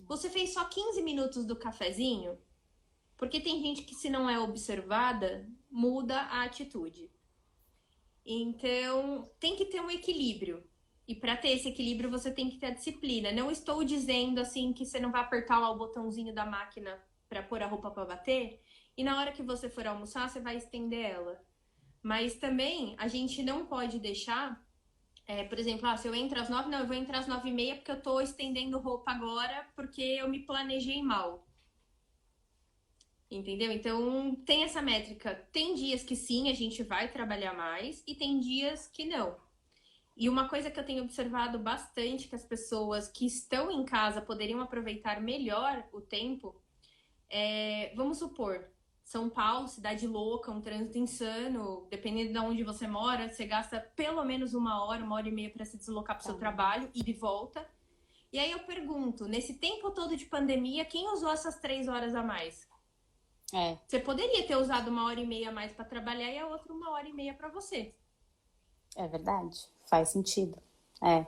[SPEAKER 2] Você fez só 15 minutos do cafezinho? Porque tem gente que, se não é observada, muda a atitude. Então, tem que ter um equilíbrio. E para ter esse equilíbrio, você tem que ter a disciplina. Não estou dizendo assim que você não vai apertar lá o botãozinho da máquina para pôr a roupa para bater e na hora que você for almoçar, você vai estender ela. Mas também a gente não pode deixar, por exemplo, se eu entro às 9, não, eu vou entrar às 9h30 porque eu tô estendendo roupa agora porque eu me planejei mal. Entendeu? Então, tem essa métrica. Tem dias que sim, a gente vai trabalhar mais e tem dias que não. E uma coisa que eu tenho observado bastante que as pessoas que estão em casa poderiam aproveitar melhor o tempo vamos supor, São Paulo, cidade louca, um trânsito insano, dependendo de onde você mora, você gasta pelo menos 1 hora e meia para se deslocar para o seu trabalho e de volta. E aí eu pergunto, nesse tempo todo de pandemia, quem usou essas 3 horas a mais? Você poderia ter usado 1 hora e meia a mais para trabalhar e a outra 1 hora e meia para você.
[SPEAKER 1] É verdade. Faz sentido. É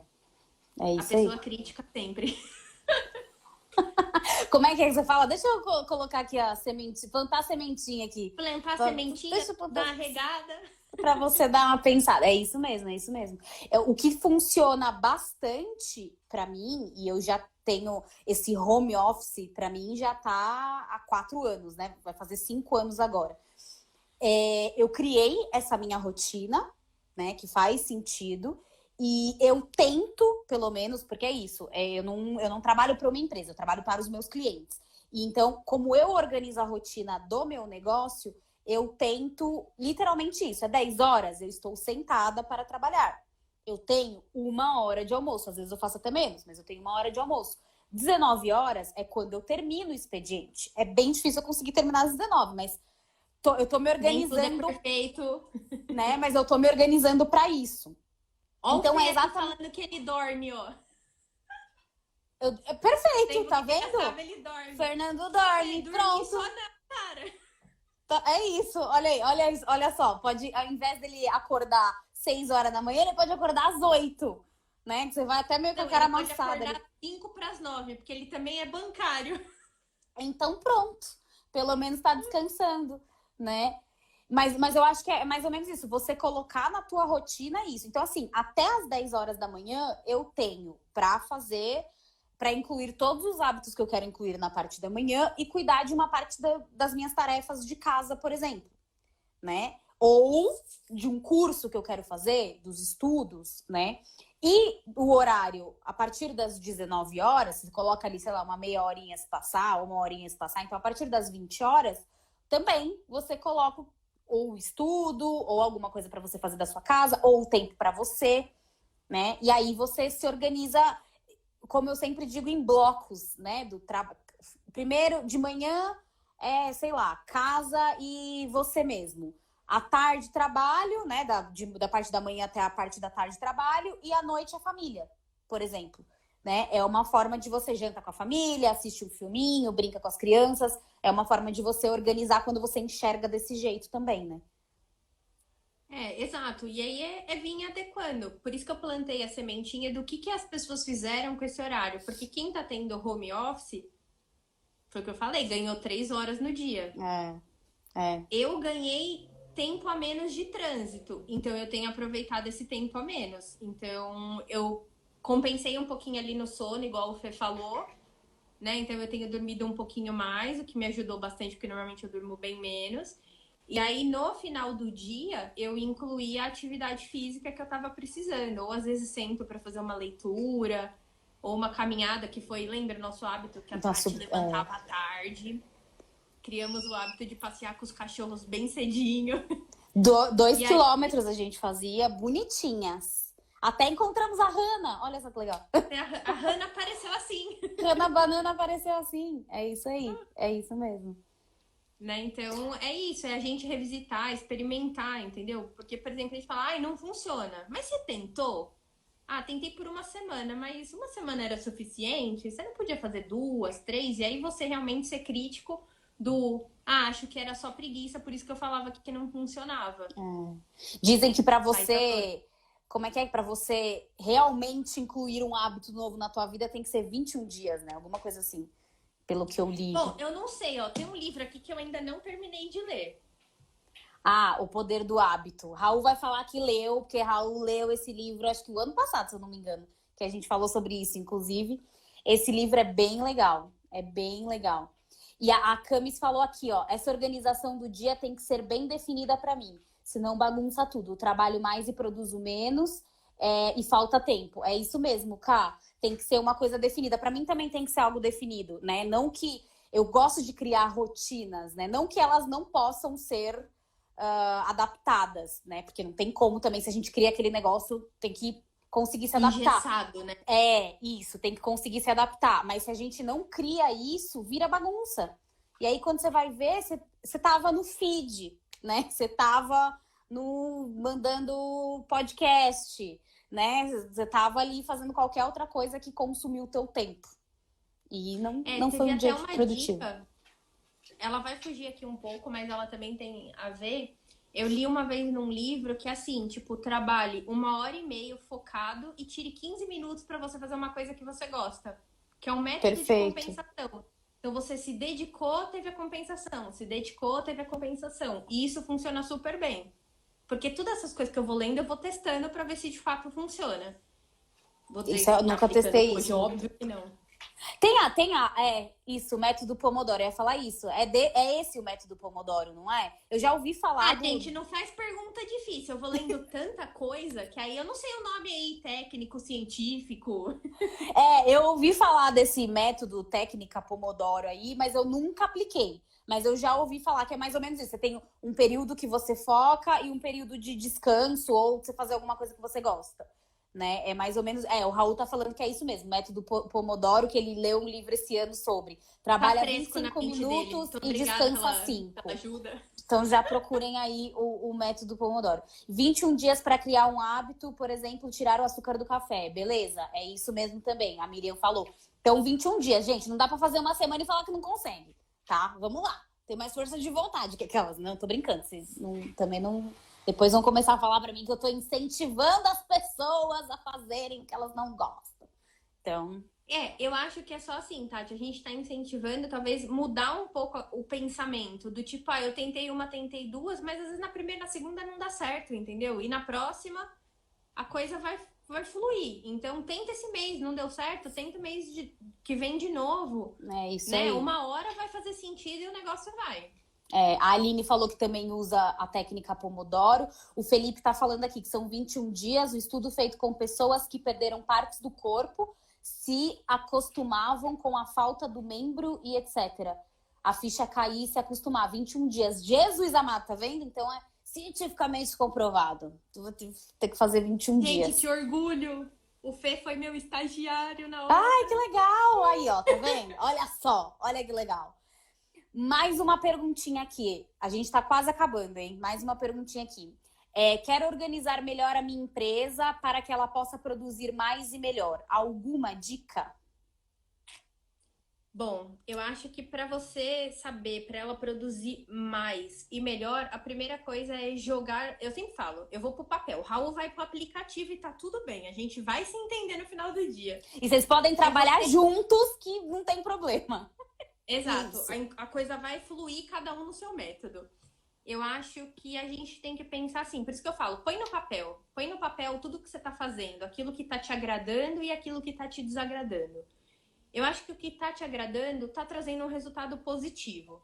[SPEAKER 1] isso aí.
[SPEAKER 2] A pessoa crítica sempre.
[SPEAKER 1] Como é que você fala? Deixa eu colocar aqui a semente, plantar a sementinha aqui.
[SPEAKER 2] Plantar a sementinha, dar uma regada.
[SPEAKER 1] Para você dar uma pensada. É isso mesmo, é isso mesmo. O que funciona bastante para mim, e eu já tenho esse home office, para mim já tá há 4 anos, né? Vai fazer 5 anos agora. Eu criei essa minha rotina, né? Que faz sentido. E eu tento, pelo menos, porque é isso, eu não trabalho para uma empresa, eu trabalho para os meus clientes. E então, como eu organizo a rotina do meu negócio, eu tento literalmente isso. 10 horas, eu estou sentada para trabalhar. Eu tenho 1 hora de almoço, às vezes eu faço até menos, mas eu tenho 1 hora de almoço. 19 horas é quando eu termino o expediente. É bem difícil eu conseguir terminar às 19, mas eu tô me organizando.
[SPEAKER 2] Nem tudo é perfeito.
[SPEAKER 1] Né? Mas eu tô me organizando para isso.
[SPEAKER 2] Ó,
[SPEAKER 1] então
[SPEAKER 2] o
[SPEAKER 1] é exatamente
[SPEAKER 2] falando que ele dorme, ó.
[SPEAKER 1] Perfeito, tá vendo?
[SPEAKER 2] Sabe, ele dorme.
[SPEAKER 1] Fernando dorme, pronto.
[SPEAKER 2] Só não, cara.
[SPEAKER 1] É isso, olha aí, olha só. Pode, ao invés dele acordar 6 horas da manhã, ele pode acordar às 8, né? Que você vai até meio com a cara amassada.
[SPEAKER 2] Ele pode acordar 5 para as 9, porque ele também é bancário.
[SPEAKER 1] Então pronto, pelo menos tá descansando, né? Mas eu acho que é mais ou menos isso. Você colocar na tua rotina isso. Então, assim, até as 10 horas da manhã, eu tenho para incluir todos os hábitos que eu quero incluir na parte da manhã e cuidar de uma parte das minhas tarefas de casa, por exemplo, né? Ou de um curso que eu quero fazer, dos estudos, né? E o horário, a partir das 19 horas, você coloca ali, sei lá, uma meia horinha se passar, 1 horinha se passar. Então, a partir das 20 horas, também você coloca ou estudo, ou alguma coisa para você fazer da sua casa, ou o tempo para você, né? E aí você se organiza, como eu sempre digo, em blocos, né? Primeiro, de manhã, sei lá, casa e você mesmo. À tarde, trabalho, né? Da parte da manhã até a parte da tarde, trabalho. E à noite, a família, por exemplo. Né? É uma forma de você jantar com a família, assistir um filminho, brinca com as crianças. É uma forma de você organizar quando você enxerga desse jeito também, né?
[SPEAKER 2] Exato. E aí é vir adequando. Por isso que eu plantei a sementinha do que as pessoas fizeram com esse horário. Porque quem tá tendo home office, foi o que eu falei, ganhou 3 horas no dia. Eu ganhei tempo a menos de trânsito. Então eu tenho aproveitado esse tempo a menos. Então eu compensei um pouquinho ali no sono, igual o Fê falou, né? Então eu tenho dormido um pouquinho mais, o que me ajudou bastante, porque normalmente eu durmo bem menos. E aí, no final do dia, eu incluí a atividade física que eu tava precisando. Ou às vezes sento para fazer uma leitura, ou uma caminhada, que foi, lembra o nosso hábito, que a Tati levantava à tarde. Criamos o hábito de passear com os cachorros bem cedinho.
[SPEAKER 1] 2 quilômetros a gente fazia, bonitinhas. Até encontramos a Hannah. Olha só que legal.
[SPEAKER 2] A Hannah apareceu assim.
[SPEAKER 1] Hannah Banana apareceu assim. É isso aí. É isso mesmo.
[SPEAKER 2] Né? Então, é isso. É a gente revisitar, experimentar, entendeu? Porque, por exemplo, a gente fala, ai, não funciona. Mas você tentou? Ah, tentei por 1 semana, mas 1 semana era suficiente? Você não podia fazer 2, 3? E aí você realmente ser crítico acho que era só preguiça, por isso que eu falava que não funcionava.
[SPEAKER 1] Dizem que pra você... Como é que pra você realmente incluir um hábito novo na tua vida tem que ser 21 dias, né? Alguma coisa assim, pelo que eu li.
[SPEAKER 2] Bom, eu não sei, ó. Tem um livro aqui que eu ainda não terminei de ler.
[SPEAKER 1] O Poder do Hábito. Raul vai falar que leu, porque Raul leu esse livro, acho que o ano passado, se eu não me engano, que a gente falou sobre isso, inclusive. Esse livro é bem legal. É bem legal. E a Camis falou aqui, ó, essa organização do dia tem que ser bem definida pra mim, senão bagunça tudo. Eu trabalho mais e produzo menos e falta tempo. É isso mesmo, Ká. Tem que ser uma coisa definida. Pra mim também tem que ser algo definido, né? Não que eu gosto de criar rotinas, né? Não que elas não possam ser adaptadas, né? Porque não tem como também, se a gente cria aquele negócio, tem que conseguir se adaptar.
[SPEAKER 2] Engessado, né?
[SPEAKER 1] Isso, tem que conseguir se adaptar. Mas se a gente não cria isso, vira bagunça. E aí, quando você vai ver, você tava no feed, né? Você tava mandando podcast, né? Você tava ali fazendo qualquer outra coisa que consumiu o teu tempo. E não foi um dia produtivo.
[SPEAKER 2] Dica. Ela vai fugir aqui um pouco, mas ela também tem a ver. Eu li uma vez num livro que assim, tipo, trabalhe 1h30 focado e tire 15 minutos para você fazer uma coisa que você gosta. Que é um método de compensação. Então você se dedicou, teve a compensação. Se dedicou, teve a compensação. E isso funciona super bem. Porque todas essas coisas que eu vou lendo, eu vou testando para ver se de fato funciona.
[SPEAKER 1] Vou dizer isso eu nunca testei
[SPEAKER 2] hoje,
[SPEAKER 1] isso.
[SPEAKER 2] Óbvio que não.
[SPEAKER 1] Isso, o método Pomodoro. Eu ia falar isso. É esse o método Pomodoro, não é? Eu já ouvi falar.
[SPEAKER 2] Gente, não faz pergunta difícil. Eu vou lendo tanta coisa que aí eu não sei o nome aí técnico, científico.
[SPEAKER 1] Eu ouvi falar desse método técnica Pomodoro aí, mas eu nunca apliquei. Mas eu já ouvi falar que é mais ou menos isso. Você tem um período que você foca e um período de descanso ou você fazer alguma coisa que você gosta. Né? É mais ou menos. O Raul tá falando que é isso mesmo, método Pomodoro, que ele leu um livro esse ano sobre. Trabalha 25 minutos e descansa 5.
[SPEAKER 2] Pela ajuda.
[SPEAKER 1] Então já procurem aí o método Pomodoro. 21 dias para criar um hábito, por exemplo, tirar o açúcar do café. Beleza? É isso mesmo também. A Miriam falou. Então, 21 dias, gente, não dá para fazer uma semana e falar que não consegue, tá? Vamos lá. Tem mais força de vontade que aquelas. Não, tô brincando. Vocês também não. Depois vão começar a falar pra mim que eu tô incentivando as pessoas a fazerem o que elas não gostam. Então...
[SPEAKER 2] eu acho que é só assim, Tati. A gente tá incentivando, talvez, mudar um pouco o pensamento. Do tipo, eu tentei uma, tentei duas, mas às vezes na primeira e na segunda não dá certo, entendeu? E na próxima, a coisa vai fluir. Então, tenta esse mês, não deu certo, tenta o mês que vem de novo.
[SPEAKER 1] É isso
[SPEAKER 2] né?
[SPEAKER 1] aí.
[SPEAKER 2] Uma hora vai fazer sentido e o negócio vai.
[SPEAKER 1] A Aline falou que também usa a técnica Pomodoro. O Felipe tá falando aqui que são 21 dias, o estudo feito com pessoas que perderam partes do corpo, se acostumavam com a falta do membro e etc. A ficha cair e se acostumar. 21 dias. Jesus amado, tá vendo? Então é cientificamente comprovado. Tu vai ter que fazer 21 dias.
[SPEAKER 2] Gente, que orgulho! O Fê foi meu estagiário na hora.
[SPEAKER 1] Ai, que legal! Aí, ó, tá vendo? Olha só, olha que legal. Mais uma perguntinha aqui. A gente tá quase acabando, hein? Mais uma perguntinha aqui. Quero organizar melhor a minha empresa para que ela possa produzir mais e melhor. Alguma dica?
[SPEAKER 2] Bom, eu acho que para você saber, para ela produzir mais e melhor, a primeira coisa é jogar. Eu sempre falo, eu vou pro papel. O Raul vai pro aplicativo e tá tudo bem. A gente vai se entender no final do dia.
[SPEAKER 1] E vocês podem trabalhar juntos, que não tem problema.
[SPEAKER 2] Exato. A coisa vai fluir, cada um no seu método. Eu acho que a gente tem que pensar assim, por isso que eu falo, põe no papel tudo que você tá fazendo, aquilo que tá te agradando e aquilo que tá te desagradando. Eu acho que o que tá te agradando tá trazendo um resultado positivo.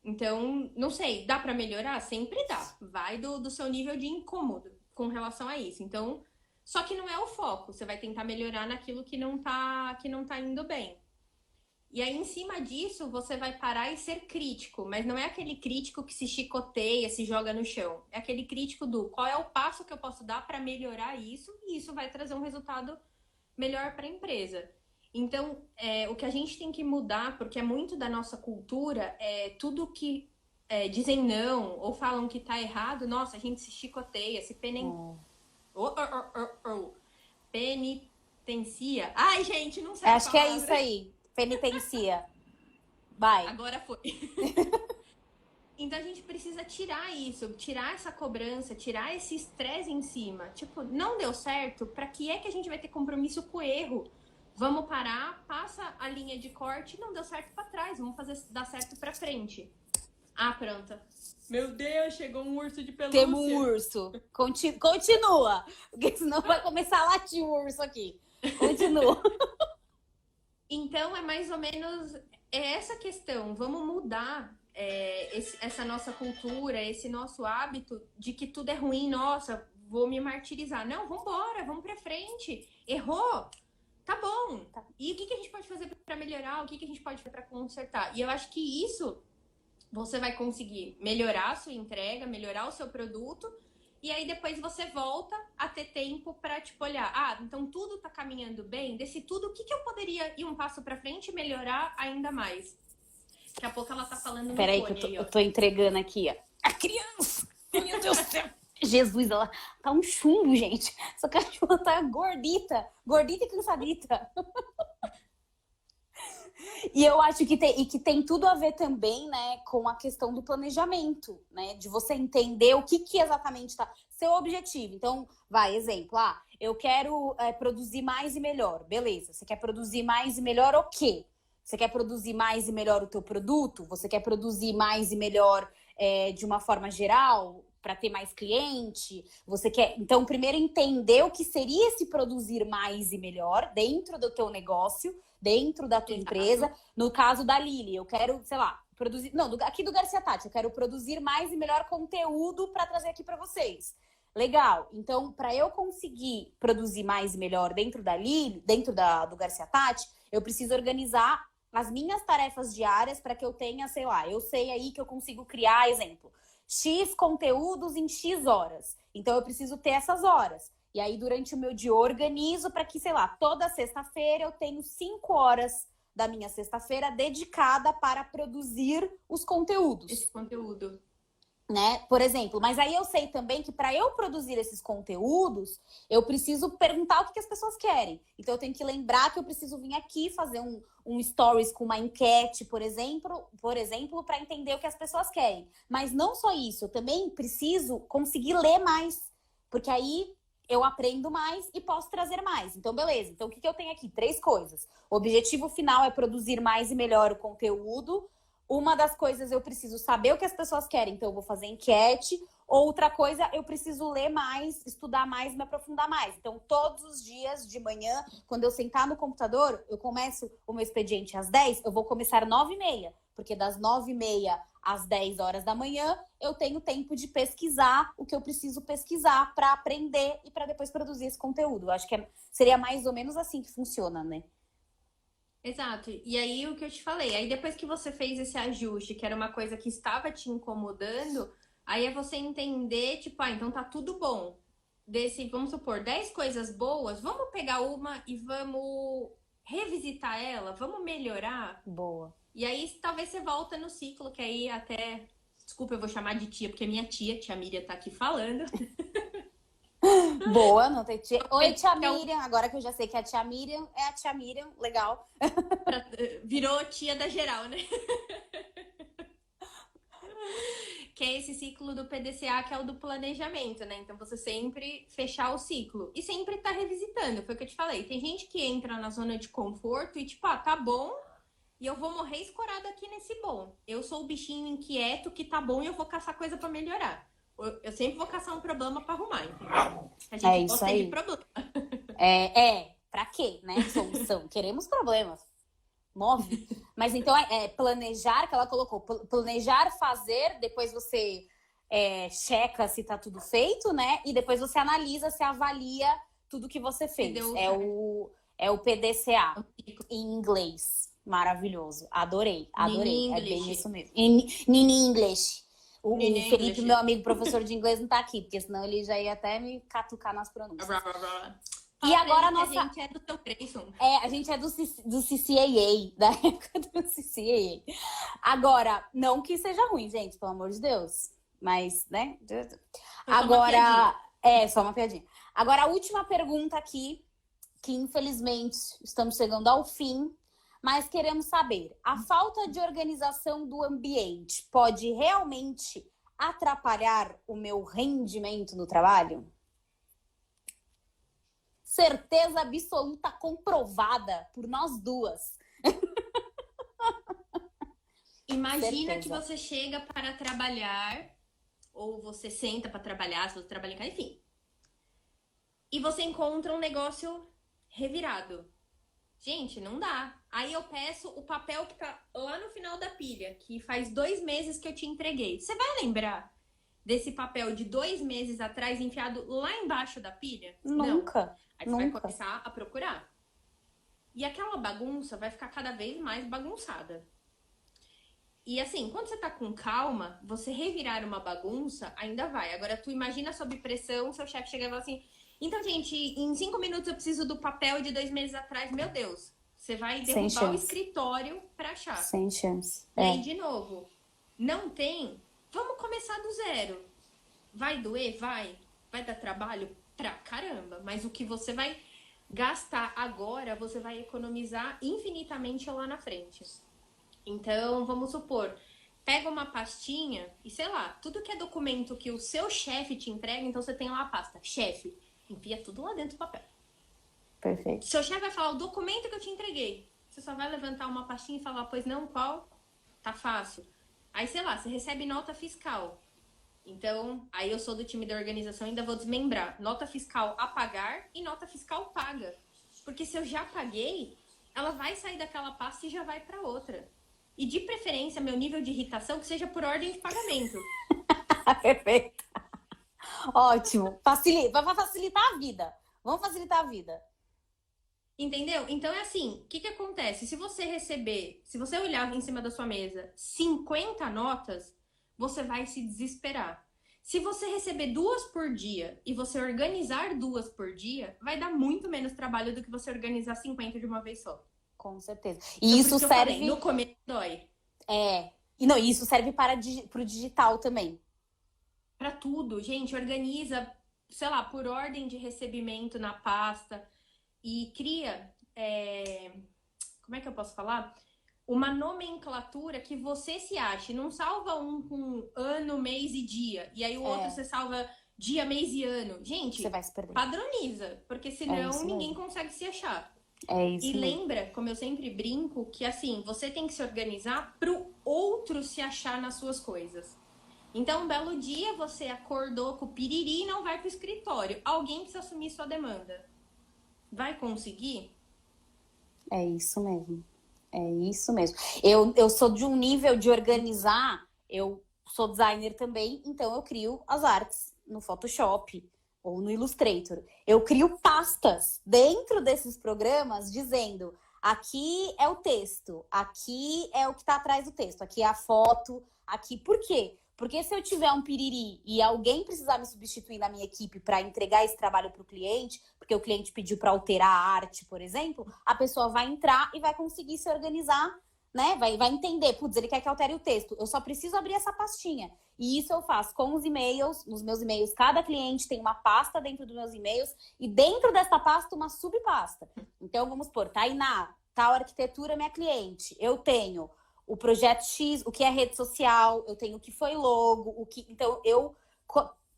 [SPEAKER 2] Então, não sei, dá para melhorar? Sempre dá. Vai do seu nível de incômodo com relação a isso. Então, só que não é o foco. Você vai tentar melhorar naquilo que não tá indo bem. E aí, em cima disso, você vai parar e ser crítico. Mas não é aquele crítico que se chicoteia, se joga no chão. É aquele crítico do qual é o passo que eu posso dar para melhorar isso. E isso vai trazer um resultado melhor para a empresa. Então, o que a gente tem que mudar, porque é muito da nossa cultura, tudo que dizem não ou falam que tá errado, nossa, a gente se chicoteia, se penitencia. Ai, gente, não sei
[SPEAKER 1] Acho que é isso aí, penitencia. Vai.
[SPEAKER 2] Agora foi. Então a gente precisa tirar isso, tirar essa cobrança, tirar esse estresse em cima. Tipo, não deu certo, pra que é que a gente vai ter compromisso com o erro? Vamos parar, passa a linha de corte, não deu certo pra trás, vamos fazer dar certo pra frente. Ah, pronto. Meu Deus, chegou um urso de pelúcia.
[SPEAKER 1] Temos um urso. Continua, porque senão vai começar a latir o urso aqui. Continua.
[SPEAKER 2] Então é mais ou menos essa questão. Vamos mudar essa nossa cultura, esse nosso hábito de que tudo é ruim. Nossa, vou me martirizar. Não, vambora, vamos pra frente. Errou? Tá bom. E o que a gente pode fazer pra melhorar? O que a gente pode fazer pra consertar? E eu acho que isso você vai conseguir melhorar a sua entrega, melhorar o seu produto. E aí depois você volta a ter tempo pra, tipo, olhar. Ah, então tudo tá caminhando bem. Desse tudo, o que eu poderia ir um passo pra frente e melhorar ainda mais? Daqui a pouco ela tá falando no
[SPEAKER 1] Peraí,
[SPEAKER 2] fone
[SPEAKER 1] que
[SPEAKER 2] aí,
[SPEAKER 1] eu tô entregando aqui, ó. A criança! Meu Deus do céu! Jesus, ela tá um chumbo, gente. Essa cachorra tá gordita. Gordita e cansadita. E eu acho que tem tudo a ver também, né, com a questão do planejamento, né? De você entender o que exatamente tá seu objetivo. Então, exemplo, eu quero produzir mais e melhor. Beleza, você quer produzir mais e melhor o quê? Você quer produzir mais e melhor o teu produto? Você quer produzir mais e melhor de uma forma geral, para ter mais cliente? Você quer... Então, primeiro entender o que seria esse produzir mais e melhor dentro do teu negócio, dentro da tua empresa. No caso da Lili, eu quero, sei lá, produzir... Não, aqui do Garcia Tati, eu quero produzir mais e melhor conteúdo para trazer aqui para vocês. Legal. Então, para eu conseguir produzir mais e melhor dentro da Lili, dentro do Garcia Tati, eu preciso organizar as minhas tarefas diárias para que eu tenha, sei lá, eu sei aí que eu consigo criar, exemplo, X conteúdos em X horas. Então, eu preciso ter essas horas. E aí, durante o meu dia, eu organizo para que, sei lá, toda sexta-feira eu tenho 5 horas da minha sexta-feira dedicada para produzir os conteúdos.
[SPEAKER 2] Esse conteúdo.
[SPEAKER 1] Né? Por exemplo, mas aí eu sei também que para eu produzir esses conteúdos, eu preciso perguntar o que as pessoas querem. Então eu tenho que lembrar que eu preciso vir aqui fazer um stories com uma enquete, por exemplo, para entender o que as pessoas querem. Mas não só isso, eu também preciso conseguir ler mais, porque aí eu aprendo mais e posso trazer mais. Então, beleza. Então, o que eu tenho aqui? 3 coisas. O objetivo final é produzir mais e melhor o conteúdo. Uma das coisas, eu preciso saber o que as pessoas querem, então eu vou fazer enquete. Outra coisa, eu preciso ler mais, estudar mais, me aprofundar mais. Então, todos os dias de manhã, quando eu sentar no computador, eu começo o meu expediente às 10, eu vou começar às 9h30. Porque das 9h30 às 10 horas da manhã, eu tenho tempo de pesquisar o que eu preciso pesquisar para aprender e para depois produzir esse conteúdo. Eu acho que seria mais ou menos assim que funciona, né?
[SPEAKER 2] Exato. E aí, o que eu te falei, aí depois que você fez esse ajuste, que era uma coisa que estava te incomodando, aí é você entender, tipo, então tá tudo bom. Vamos supor, 10 coisas boas, vamos pegar uma e vamos revisitar ela, vamos melhorar.
[SPEAKER 1] Boa.
[SPEAKER 2] E aí, talvez você volta no ciclo, que aí até... Desculpa, eu vou chamar de tia, porque minha tia Miriam tá aqui falando.
[SPEAKER 1] Boa, não tem tia. Oi, tia Miriam. Agora que eu já sei que é a tia Miriam, é a tia Miriam. Legal.
[SPEAKER 2] Virou tia da geral, né? Que é esse ciclo do PDCA, que é o do planejamento, né? Então, você sempre fechar o ciclo. E sempre tá revisitando, foi o que eu te falei. Tem gente que entra na zona de conforto e tipo, tá bom, e eu vou morrer escorado aqui nesse bom. Eu sou o bichinho inquieto que tá bom e eu vou caçar coisa pra melhorar. Eu sempre vou caçar um problema pra arrumar, entendeu? A gente
[SPEAKER 1] isso aí.
[SPEAKER 2] De problema.
[SPEAKER 1] Pra quê, né? Solução. Queremos problemas. Move. Mas então planejar, que ela colocou. Planejar, fazer, depois você checa se tá tudo feito, né? E depois você analisa, se avalia tudo que você fez. É o PDCA em inglês. Maravilhoso. Adorei. É bem isso mesmo. Nini English. O Felipe, meu amigo professor de inglês, não tá aqui, porque senão ele já ia até me catucar nas pronúncias. E agora a nossa...
[SPEAKER 2] A gente é do teu Grayson.
[SPEAKER 1] A gente é do CCAA, da época do CCAA. Agora, não que seja ruim, gente, pelo amor de Deus. Mas, né? Agora... só uma piadinha. Agora, a última pergunta aqui, que infelizmente estamos chegando ao fim. mas queremos saber, a falta de organização do ambiente pode realmente atrapalhar o meu rendimento no trabalho? Certeza absoluta comprovada por nós duas.
[SPEAKER 2] Imagina
[SPEAKER 1] Certeza.
[SPEAKER 2] que você chega para trabalhar, ou você senta para trabalhar, se você trabalha em casa, enfim. E você encontra um negócio revirado. Gente, não dá. Aí eu peço o papel que tá lá no final da pilha, que faz 2 meses que eu te entreguei. Você vai lembrar desse papel de 2 meses atrás enfiado lá embaixo da pilha?
[SPEAKER 1] Nunca.
[SPEAKER 2] Não. Aí você vai começar a procurar. E aquela bagunça vai ficar cada vez mais bagunçada. E assim, quando você tá com calma, você revirar uma bagunça, ainda vai. Agora, tu imagina sob pressão, seu chefe chega e fala assim, então, gente, em 5 minutos eu preciso do papel de 2 meses atrás. Meu Deus, você vai derrubar o escritório pra achar.
[SPEAKER 1] Sem chance.
[SPEAKER 2] E aí, de novo, não tem? Vamos começar do zero. Vai doer? Vai. Vai dar trabalho? Pra caramba. Mas o que você vai gastar agora, você vai economizar infinitamente lá na frente. Então, vamos supor, pega uma pastinha e, sei lá, tudo que é documento que o seu chefe te entrega, então você tem lá a pasta, chefe, enfia tudo lá dentro do papel.
[SPEAKER 1] Perfeito.
[SPEAKER 2] Seu chefe vai falar o documento que eu te entreguei. Você só vai levantar uma pastinha e falar, pois não, qual? Tá fácil. Aí, sei lá, você recebe nota fiscal. Então, aí eu sou do time da organização e ainda vou desmembrar. Nota fiscal a pagar e nota fiscal paga. Porque se eu já paguei, ela vai sair daquela pasta e já vai para outra. E de preferência, meu nível de irritação que seja por ordem de pagamento.
[SPEAKER 1] Perfeito. Ótimo. Vai facilitar a vida. Vamos facilitar a vida.
[SPEAKER 2] Entendeu? Então é assim, o que acontece? Se você olhar em cima da sua mesa 50 notas, você vai se desesperar. Se você receber 2 por dia e você organizar 2 por dia, vai dar muito menos trabalho do que você organizar 50 de uma vez só.
[SPEAKER 1] Com certeza. E
[SPEAKER 2] então,
[SPEAKER 1] isso serve...
[SPEAKER 2] Falei, no começo dói.
[SPEAKER 1] E não, isso serve para o digital também.
[SPEAKER 2] Para tudo. Gente, organiza, sei lá, por ordem de recebimento na pasta e cria, como é que eu posso falar? Uma nomenclatura que você se ache. Não salva um com ano, mês e dia. E aí o outro você salva dia, mês e ano. Gente,
[SPEAKER 1] você vai se perder.
[SPEAKER 2] Padroniza. Porque senão ninguém consegue se achar. E lembra, como eu sempre brinco, que assim, você tem que se organizar pro outro se achar nas suas coisas. Então, um belo dia você acordou com o piriri e não vai pro escritório. Alguém precisa assumir sua demanda. Vai conseguir?
[SPEAKER 1] É isso mesmo. É isso mesmo. Eu sou de um nível de organizar, eu sou designer também, então eu crio as artes no Photoshop ou no Illustrator. Eu crio pastas dentro desses programas dizendo, aqui é o texto, aqui é o que está atrás do texto, aqui é a foto, aqui... Por quê? Porque se eu tiver um piriri e alguém precisar me substituir na minha equipe para entregar esse trabalho para o cliente, porque o cliente pediu para alterar a arte, por exemplo, a pessoa vai entrar e vai conseguir se organizar, né? Vai entender, putz, ele quer que altere o texto. Eu só preciso abrir essa pastinha. E isso eu faço com os e-mails, nos meus e-mails. Cada cliente tem uma pasta dentro dos meus e-mails e dentro dessa pasta uma subpasta. Então, vamos supor, Tainá, tal arquitetura, minha cliente. Eu tenho o projeto X, o que é rede social, eu tenho o que foi logo, o que... Então, eu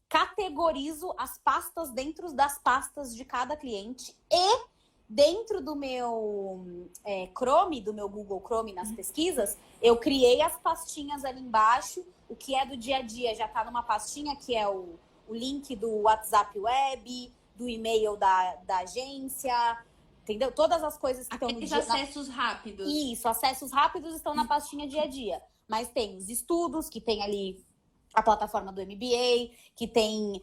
[SPEAKER 1] categorizo as pastas dentro das pastas de cada cliente e dentro do meu Chrome, do meu Google Chrome nas pesquisas, eu criei as pastinhas ali embaixo. O que é do dia a dia já está numa pastinha, que é o link do WhatsApp Web, do e-mail da agência... Entendeu? Todas as coisas que estão no dia...
[SPEAKER 2] acessos rápidos.
[SPEAKER 1] Isso, acessos rápidos estão na pastinha dia a dia. Mas tem os estudos, que tem ali a plataforma do MBA, que tem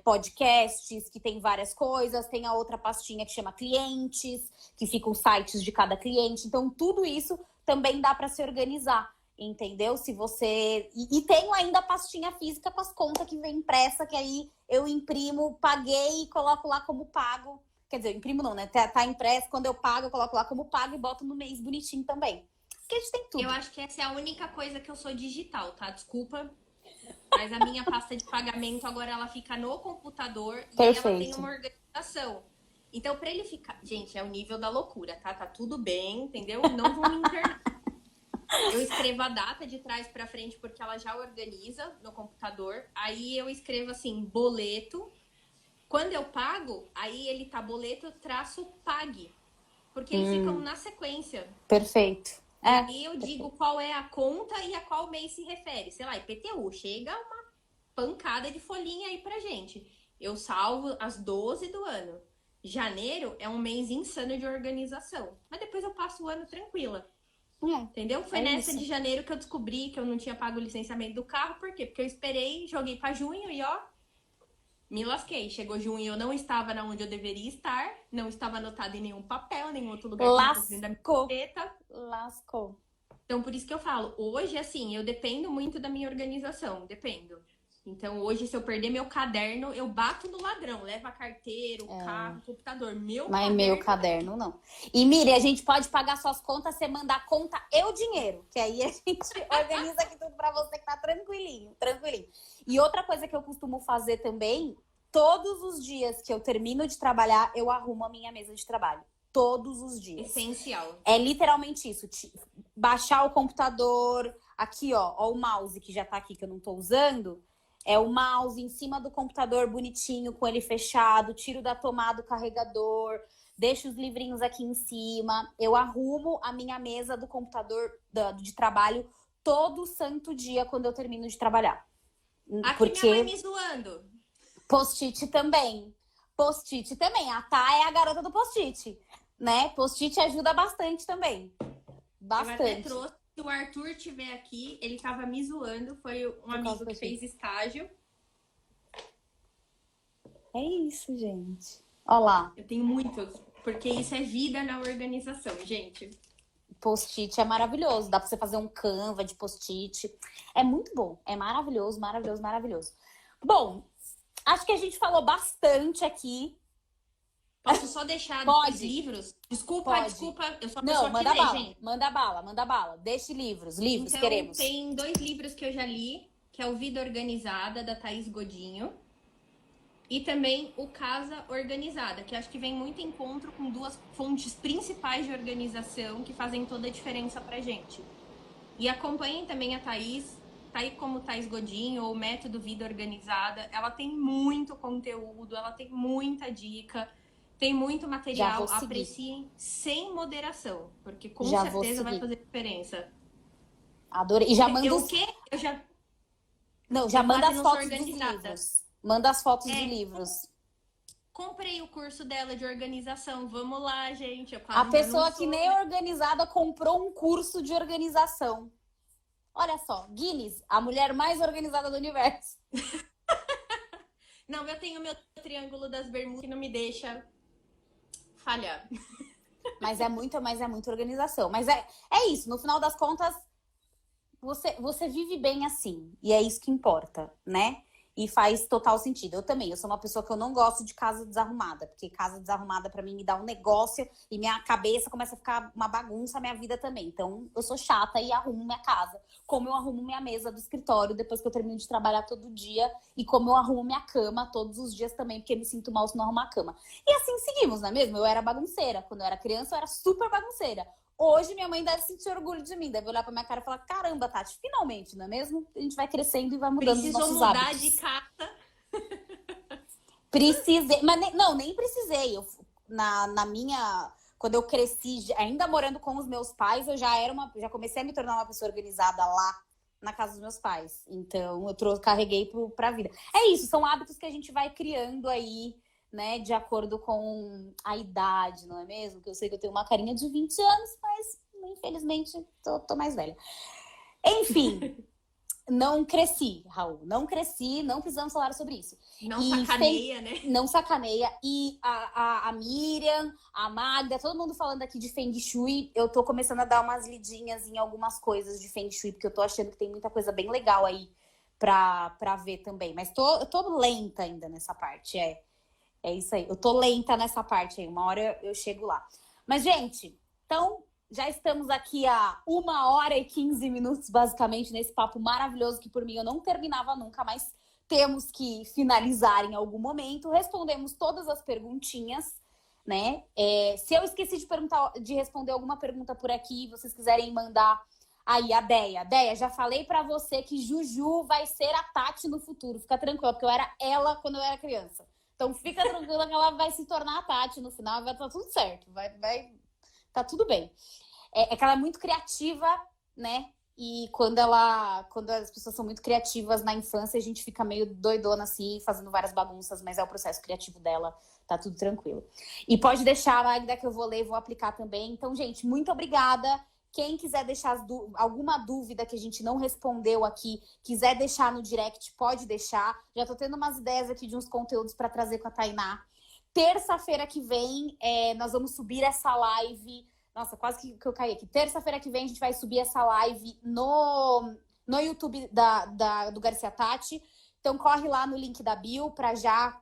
[SPEAKER 1] podcasts, que tem várias coisas. Tem a outra pastinha que chama clientes, que ficam os sites de cada cliente. Então, tudo isso também dá para se organizar, entendeu? Se você... E tenho ainda a pastinha física com as contas que vem impressa, que aí eu imprimo, paguei e coloco lá como pago. Quer dizer, eu imprimo não, né? Tá impresso, quando eu pago, eu coloco lá como pago e boto no mês bonitinho também. Porque a gente tem tudo.
[SPEAKER 2] Eu acho que essa é a única coisa que eu sou digital, tá? Desculpa. Mas a minha pasta de pagamento agora ela fica no computador.
[SPEAKER 1] Perfeito.
[SPEAKER 2] E ela tem uma organização. Então, pra ele ficar... Gente, é o nível da loucura, tá? Tá tudo bem, entendeu? Não vão me internar. Eu escrevo a data de trás pra frente porque ela já organiza no computador. Aí eu escrevo assim, boleto. Quando eu pago, aí ele tá boleto traço pague. Porque eles ficam na sequência.
[SPEAKER 1] Perfeito.
[SPEAKER 2] E aí eu digo qual é a conta e a qual mês se refere. Sei lá, IPTU. Chega uma pancada de folhinha aí pra gente. Eu salvo as 12 do ano. Janeiro é um mês insano de organização. Mas depois eu passo o ano tranquila. Entendeu? Foi nessa de janeiro que eu descobri que eu não tinha pago o licenciamento do carro. Por quê? Porque eu esperei, joguei pra junho e ó, me lasquei. Chegou junho e eu não estava na onde eu deveria estar. Não estava anotado em nenhum papel, nenhum outro lugar.
[SPEAKER 1] Lascou.
[SPEAKER 2] Lascou. Então, por isso que eu falo, hoje, assim, eu dependo muito da minha organização. Dependo. Então, hoje, se eu perder meu caderno, eu bato no ladrão. Levo a carteira, o carro, o computador.
[SPEAKER 1] Mas meu caderno, não. E, Miri, a gente pode pagar suas contas, você mandar conta e o dinheiro. Que aí a gente organiza aqui tudo pra você que tá tranquilinho, tranquilinho. E outra coisa que eu costumo fazer também, todos os dias que eu termino de trabalhar, eu arrumo a minha mesa de trabalho. Todos os dias.
[SPEAKER 2] Essencial.
[SPEAKER 1] É literalmente isso. Baixar o computador. Aqui, ó o mouse que já tá aqui, que eu não tô usando. É o mouse em cima do computador bonitinho, com ele fechado. Tiro da tomada o carregador. Deixo os livrinhos aqui em cima. Eu arrumo a minha mesa do computador de trabalho todo santo dia quando eu termino de trabalhar.
[SPEAKER 2] Aqui
[SPEAKER 1] porque
[SPEAKER 2] minha mãe me zoando.
[SPEAKER 1] Post-it também. Post-it também. A Tá é a garota do post-it, né? Post-it ajuda bastante também. Bastante.
[SPEAKER 2] Eu até trouxe. Se o Arthur estiver aqui, ele tava me zoando. Foi um amigo que fez estágio.
[SPEAKER 1] É isso, gente. Olha lá.
[SPEAKER 2] Eu tenho muitos, porque isso é vida na organização, gente.
[SPEAKER 1] Post-it é maravilhoso. Dá pra você fazer um Canva de post-it. É muito bom. É maravilhoso, maravilhoso, maravilhoso. Bom, acho que a gente falou bastante aqui.
[SPEAKER 2] Posso só deixar os livros? Desculpa, eu sou a pessoa que lê, gente.
[SPEAKER 1] Manda bala. Deixe livros, então, queremos.
[SPEAKER 2] Tem 2 livros que eu já li, que é o Vida Organizada, da Thaís Godinho. E também o Casa Organizada, que acho que vem muito em encontro com 2 fontes principais de organização que fazem toda a diferença pra gente. E acompanhem também a Thaís, tá aí como Thaís Godinho, ou Método Vida Organizada. Ela tem muito conteúdo, ela tem muita dica. Tem muito material, apreciem sem moderação, porque com certeza vai fazer diferença.
[SPEAKER 1] Adorei. E já manda
[SPEAKER 2] o quê? Eu já...
[SPEAKER 1] Não, já manda as fotos dos livros. Manda as fotos de livros.
[SPEAKER 2] Comprei o curso dela de organização. Vamos lá, gente.
[SPEAKER 1] A pessoa que nem é organizada comprou um curso de organização. Olha só, Guinness, a mulher mais organizada do universo.
[SPEAKER 2] Não, eu tenho meu triângulo das Bermudas que não me deixa falhar.
[SPEAKER 1] Mas é muita organização. Mas é isso, no final das contas, você vive bem assim. E é isso que importa, né? E faz total sentido. Eu também, eu sou uma pessoa que eu não gosto de casa desarrumada. Porque casa desarrumada pra mim me dá um negócio e minha cabeça começa a ficar uma bagunça, a minha vida também. Então, eu sou chata e arrumo minha casa. Como eu arrumo minha mesa do escritório depois que eu termino de trabalhar todo dia. E como eu arrumo minha cama todos os dias também, porque eu me sinto mal se não arrumar a cama. E assim seguimos, não é mesmo? Eu era bagunceira. Quando eu era criança, eu era super bagunceira. Hoje, minha mãe deve sentir orgulho de mim. Deve olhar pra minha cara e falar, caramba, Tati, finalmente, não é mesmo? A gente vai crescendo e vai mudando os nossos hábitos.
[SPEAKER 2] Precisou mudar de casa.
[SPEAKER 1] Precisei. Mas nem precisei. Quando eu cresci, ainda morando com os meus pais, eu já comecei a me tornar uma pessoa organizada lá na casa dos meus pais. Então, carreguei pra vida. É isso, são hábitos que a gente vai criando aí, né, de acordo com a idade, não é mesmo? Que eu sei que eu tenho uma carinha de 20 anos, mas infelizmente tô mais velha. Enfim, não cresci, Raul. Não precisamos falar sobre isso.
[SPEAKER 2] Não sacaneia, né?
[SPEAKER 1] Não sacaneia. E a Miriam, a Magda, todo mundo falando aqui de Feng Shui. Eu tô começando a dar umas lidinhas em algumas coisas de Feng Shui, porque eu tô achando que tem muita coisa bem legal aí pra ver também. Mas eu tô lenta ainda nessa parte, É isso aí. Eu tô lenta nessa parte aí. Uma hora eu chego lá. Mas, gente, então já estamos aqui há 1h15, basicamente, nesse papo maravilhoso que, por mim, eu não terminava nunca, mas temos que finalizar em algum momento. Respondemos todas as perguntinhas, né? Se eu esqueci de responder alguma pergunta por aqui, vocês quiserem mandar aí, a Deia. Deia, já falei pra você que Juju vai ser a Tati no futuro. Fica tranquila, porque eu era ela quando eu era criança. Então fica tranquila que ela vai se tornar a Tati no final e vai estar tudo certo. Tá tudo bem. É que ela é muito criativa, né? E quando as pessoas são muito criativas na infância, a gente fica meio doidona assim, fazendo várias bagunças, mas é o processo criativo dela, tá tudo tranquilo. E pode deixar, Magda, que eu vou ler e vou aplicar também. Então, gente, muito obrigada. Quem quiser deixar alguma dúvida que a gente não respondeu aqui, quiser deixar no direct, pode deixar. Já tô tendo umas ideias aqui de uns conteúdos para trazer com a Tainá. Terça-feira que vem, nós vamos subir essa live. Nossa, quase que eu caí aqui. Terça-feira que vem a gente vai subir essa live no YouTube do Garcia Tati. Então corre lá no link da bio para já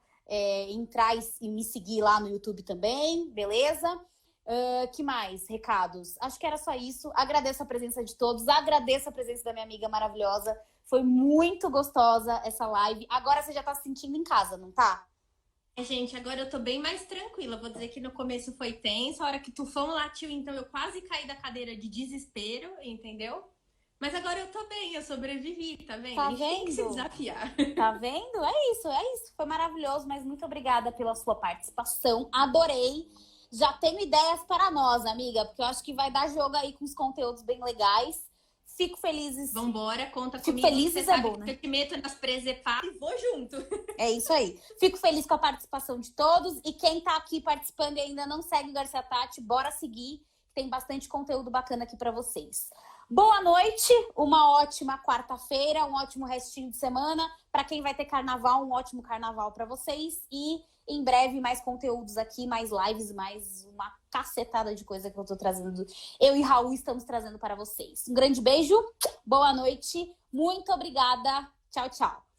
[SPEAKER 1] entrar e me seguir lá no YouTube também, beleza? Que mais? Recados? Acho que era só isso. Agradeço a presença de todos. Agradeço a presença da minha amiga maravilhosa. Foi muito gostosa essa live. Agora você já tá se sentindo em casa, não tá?
[SPEAKER 2] Gente, agora eu tô bem mais tranquila. Vou dizer que no começo foi tenso. A hora que o tufão latiu, então eu quase caí da cadeira de desespero, entendeu? Mas agora eu tô bem, eu sobrevivi, tá vendo?
[SPEAKER 1] Tá
[SPEAKER 2] A gente tem que se
[SPEAKER 1] vendo?
[SPEAKER 2] desafiar.
[SPEAKER 1] Tá vendo? É isso. Foi maravilhoso, mas muito obrigada pela sua participação. Adorei. Já tenho ideias para nós, amiga, porque eu acho que vai dar jogo aí com os conteúdos bem legais. Fico feliz.
[SPEAKER 2] Vambora, conta
[SPEAKER 1] Fico
[SPEAKER 2] comigo.
[SPEAKER 1] feliz,
[SPEAKER 2] Você
[SPEAKER 1] é
[SPEAKER 2] sabe
[SPEAKER 1] bom, né?
[SPEAKER 2] que eu te meto nas presepadas e vou junto.
[SPEAKER 1] É isso aí. Fico feliz com a participação de todos. E quem tá aqui participando e ainda não segue o Garcia Tati, bora seguir. Tem bastante conteúdo bacana aqui para vocês. Boa noite, uma ótima quarta-feira, um ótimo restinho de semana. Para quem vai ter carnaval, um ótimo carnaval para vocês. E em breve mais conteúdos aqui, mais lives, mais uma cacetada de coisa que eu tô trazendo. Eu e Raul estamos trazendo para vocês. Um grande beijo, boa noite, muito obrigada. Tchau, tchau.